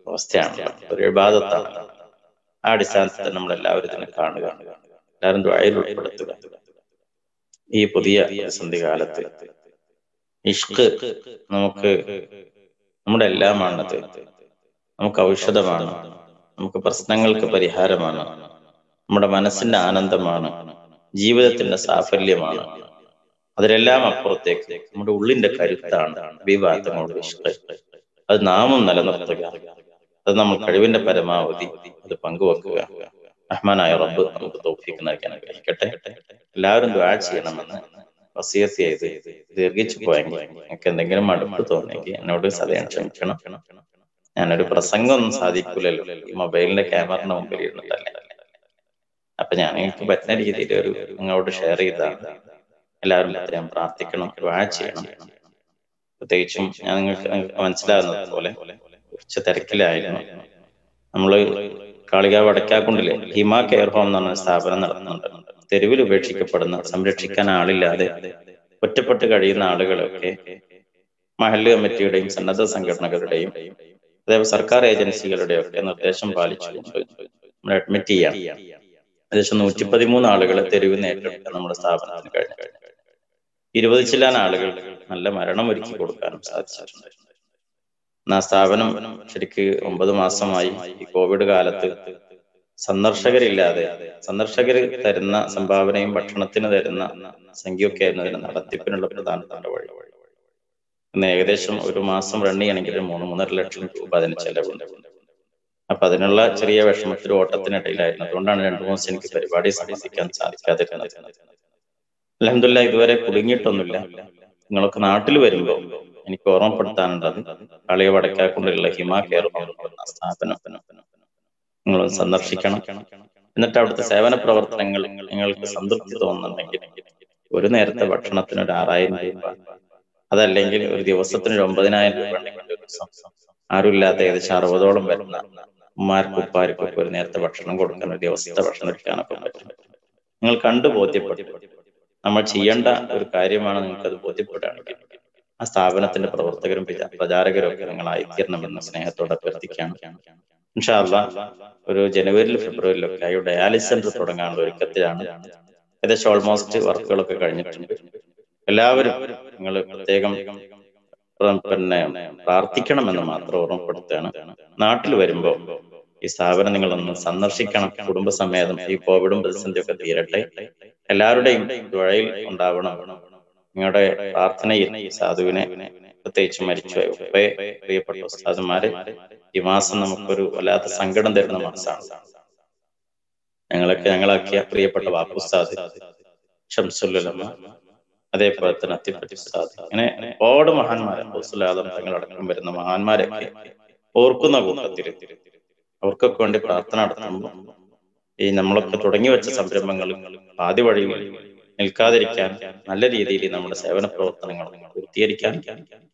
Speaker 1: അവസ്ഥയാണ്, ഒരു ഇബാദത്താണ്. ആ അടിസ്ഥാനത്തിൽ നമ്മളെല്ലാവരും ഇതിനെ കാണുക, എല്ലാവരും ദുആയിൽ ഉൾപ്പെടുത്തുക. ഈ പുതിയ പ്രതിസന്ധി കാലത്ത് ഇഷ്ക് നമുക്ക് നമ്മുടെ എല്ലാമാണത്. നമുക്ക് ഔഷധമാണ്, നമുക്ക് പ്രശ്നങ്ങൾക്ക് പരിഹാരമാണ്, നമ്മുടെ മനസ്സിന്റെ ആനന്ദമാണ്, ജീവിതത്തിന്റെ സാഫല്യമാണ്. അതിലെല്ലാം അപ്പുറത്തേക്ക് നമ്മുടെ ഉള്ളിന്റെ കരുത്താണ് വിവാദങ്ങളുടെ ഇഷ്ക്. അത് നാമും നിലനിർത്തുക, അത് നമ്മൾ കഴിവിന്റെ പരമാവധി അത് പങ്കുവെക്കുക. റഹ്മാനായ റബ്ബ് നമുക്ക് തൗഫീഖ് നൽകാൻ അനുഗ്രഹിക്കട്ടെ. എല്ലാവരും ദുആ ചെയ്യണമെന്ന് വസിയത്ത് ചെയ്ത് ദീർഘിച്ചു പോയെങ്കിൽ നിങ്ങൾക്ക് എന്തെങ്കിലും മടുപ്പ് തോന്നിയെങ്കിൽ എന്നോട് സദയം ക്ഷമിക്കണം. ഞാനൊരു പ്രസംഗം ഒന്നും സാധിക്കൂലല്ലോ, ഈ മൊബൈലിന്റെ ക്യാമറിന്റെ മുമ്പിൽ ഇരുന്നിട്ടല്ലേ. അപ്പൊ ഞാൻ എനിക്ക് പറ്റുന്ന രീതിയിൽ ഒരു നിങ്ങളോട് ഷെയർ ചെയ്താണ്. എല്ലാവരും ഞാൻ പ്രാർത്ഥിക്കണം, ദുആ ചെയ്യണം. പ്രത്യേകിച്ചും ഞാൻ നിങ്ങൾക്ക് മനസ്സിലാകുന്നത് പോലെ കുറച്ച് തിരക്കിലായിരുന്നു. നമ്മള് കാളികാവ് വടക്കാക്കുണ്ടിലെ ഹിമ കെയർ ഹോം എന്ന് പറഞ്ഞ സ്ഥാപനം നടത്തുന്നുണ്ട്. തെരുവിൽ ഉപേക്ഷിക്കപ്പെടുന്ന, സംരക്ഷിക്കാൻ ആളില്ലാതെ ഒറ്റപ്പെട്ട് കഴിയുന്ന ആളുകളൊക്കെ മഹല്ല് കമ്മിറ്റിയുടെയും സന്നദ്ധ സംഘടനകളുടെയും അതേപോലെ സർക്കാർ ഏജൻസികളുടെയും ഒക്കെ നിർദ്ദേശം പാലിച്ചുകൊണ്ട് നമ്മൾ അഡ്മിറ്റ് ചെയ്യാം. ഏകദേശം 113 ആളുകളെ തെരുവിൽ നേരിട്ട് നമ്മുടെ സ്ഥാപനത്തിന് കഴിഞ്ഞു. 20 ചില്ലാൻ ആളുകൾ നല്ല മരണം ഒരുക്കി കൊടുക്കാനും സാധിച്ചിട്ടുണ്ട്. ആ സ്ഥാപനം ശരിക്ക് 9 മാസമായി ഈ കോവിഡ് കാലത്ത് സന്ദർശകരില്ലാതെ, സന്ദർശകർ തരുന്ന സംഭാവനയും ഭക്ഷണത്തിന് തരുന്ന സംഖ്യയൊക്കെ ആയിരുന്നു അതിന് നടത്തിപ്പിനുള്ള പ്രധാനപ്പെട്ട വഴി. ഇന്ന് ഏകദേശം ഒരു മാസം റൺ ചെയ്യണമെങ്കിൽ 3-3.5 ലക്ഷം രൂപ അതിന് ചെലവുണ്ട്. അപ്പൊ അതിനുള്ള ചെറിയ വിഷമത്തിൽ ഓട്ടത്തിനിടയിലായിരുന്നു. അതുകൊണ്ടാണ് 2 ദിവസം എനിക്ക് പരിപാടി സംബന്ധിക്കാൻ സാധിക്കാതിരുന്നത്. അൽഹംദുലില്ലാഹ് ഇതുവരെ കുടുങ്ങിയിട്ടൊന്നുമില്ല. നിങ്ങളൊക്കെ നാട്ടിൽ വരുമ്പോൾ എനിക്ക് ഓർമ്മപ്പെടുത്താനുള്ളത് കളിയ വടക്കാക്കൊണ്ടുള്ള ഹിമ കെയർ ഹോം എന്ന സ്ഥാപനം നിങ്ങൾ സന്ദർശിക്കണം. എന്നിട്ട് അവിടുത്തെ സേവന പ്രവർത്തനങ്ങൾ നിങ്ങൾക്ക് സംതൃപ്തി തോന്നുന്നുണ്ടെങ്കിൽ ഒരു നേരത്തെ ഭക്ഷണത്തിന് ഒരു 6000 രൂപ, അതല്ലെങ്കിൽ ഒരു ദിവസത്തിന് ഒരു 9000 രൂപ ഉണ്ടെങ്കിൽ ഒരു ദിവസം ആരുമില്ലാത്ത ഏകദേശം 60ഓളം വരുന്ന ഉമ്മാർക്കും ഉപ്പാർക്കും ഒരു നേരത്തെ ഭക്ഷണം കൊടുക്കാൻ, ഒരു ദിവസത്തെ ഭക്ഷണം എടുക്കാനൊക്കെ പറ്റും. നിങ്ങൾ കണ്ടു ബോധ്യപ്പെട്ടു നമ്മൾ ചെയ്യേണ്ട ഒരു കാര്യമാണ്. നിങ്ങൾക്കത് ബോധ്യപ്പെടുകയാണെങ്കിൽ ആ സ്ഥാപനത്തിന്റെ പ്രവർത്തകരും പ്രചാരകരും ഒക്കെ നിങ്ങൾ ആയിത്തീരണമെന്ന് സ്നേഹത്തോടെ അഭ്യർത്ഥിക്കുകയാണ്. ഇൻഷാ അല്ലാഹ് ഒരു ജനുവരിയിൽ ഫെബ്രുവരിയിലൊക്കെ ആയി ഡയാലിസിസ് സെന്റർ തുടങ്ങാനുള്ള ഒരുക്കത്തിലാണ്. ഏകദേശം ഓൾമോസ്റ്റ് വർക്കുകളൊക്കെ കഴിഞ്ഞിട്ടുണ്ട്. എല്ലാവരും നിങ്ങൾ പ്രത്യേകം പ്രാർത്ഥിക്കണമെന്ന് മാത്രം ഓർമ്മപ്പെടുത്തുകയാണ്. നാട്ടിൽ വരുമ്പോൾ ഈ സ്ഥാപനം നിങ്ങളൊന്ന് സന്ദർശിക്കണം, കുടുംബസമേതം. ഈ കോവിഡും പ്രതിസന്ധിയൊക്കെ തീരട്ടെ, എല്ലാവരുടെയും ദുആയിൽ ഉണ്ടാവണം. നിങ്ങളുടെ പ്രാർത്ഥനയിൽ ഈ സാധുവിനെ, പ്രത്യേകിച്ച് മരിച്ചുപോയ പ്രിയപ്പെട്ട ഉസ്താദുമാരെ, ഈ മാസം നമുക്കൊരു വല്ലാത്ത സങ്കടം തരുന്ന മാസമാണ്. ഞങ്ങളാക്കിയ പ്രിയപ്പെട്ട വാപ്പുസ്താദ് ഷംസുൽ ഉലമ, അതേപോലെ തന്നെ അത്തിപ്പറ്റി ഉസ്താദ്, ഇങ്ങനെ ഒരുപാട് മഹാന്മാരെ ഗൗസുൽ തങ്ങളടക്കം വരുന്ന മഹാന്മാരൊക്കെ ഓർക്കുന്ന കൂട്ടത്തിൽ അവർക്കൊക്കെ വേണ്ടി പ്രാർത്ഥന നടത്തുമ്പോൾ ഈ നമ്മളൊക്കെ തുടങ്ങി വെച്ച സംരംഭങ്ങൾ ആദ്യ വഴിയിൽ നിൽക്കാതിരിക്കാൻ, നല്ല രീതിയിൽ നമ്മുടെ സേവന പ്രവർത്തനങ്ങൾ പൂർത്തീകരിക്കാൻ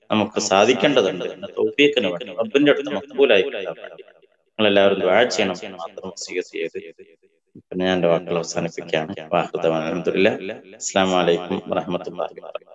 Speaker 1: നമുക്ക് സാധിക്കേണ്ടതുണ്ട്. തൗഫീഖിന് വേണ്ടി റബ്ബിന്റെ അടുത്ത് മഖ്ബൂലായി കിട്ടാൻ വേണ്ടി നിങ്ങളെല്ലാവരും ദുആ ചെയ്യണം മാത്രം വസിയത്ത് ചെയ്ത് പിന്നെ ഞാൻ എൻ്റെ വാക്കുകൾ അവസാനിപ്പിക്കുകയാണ്. അൽഹംദുലില്ലാഹ്. അസ്സലാമു അലൈക്കും വറഹ്മത്തുള്ളാഹി വബറകാതുഹു.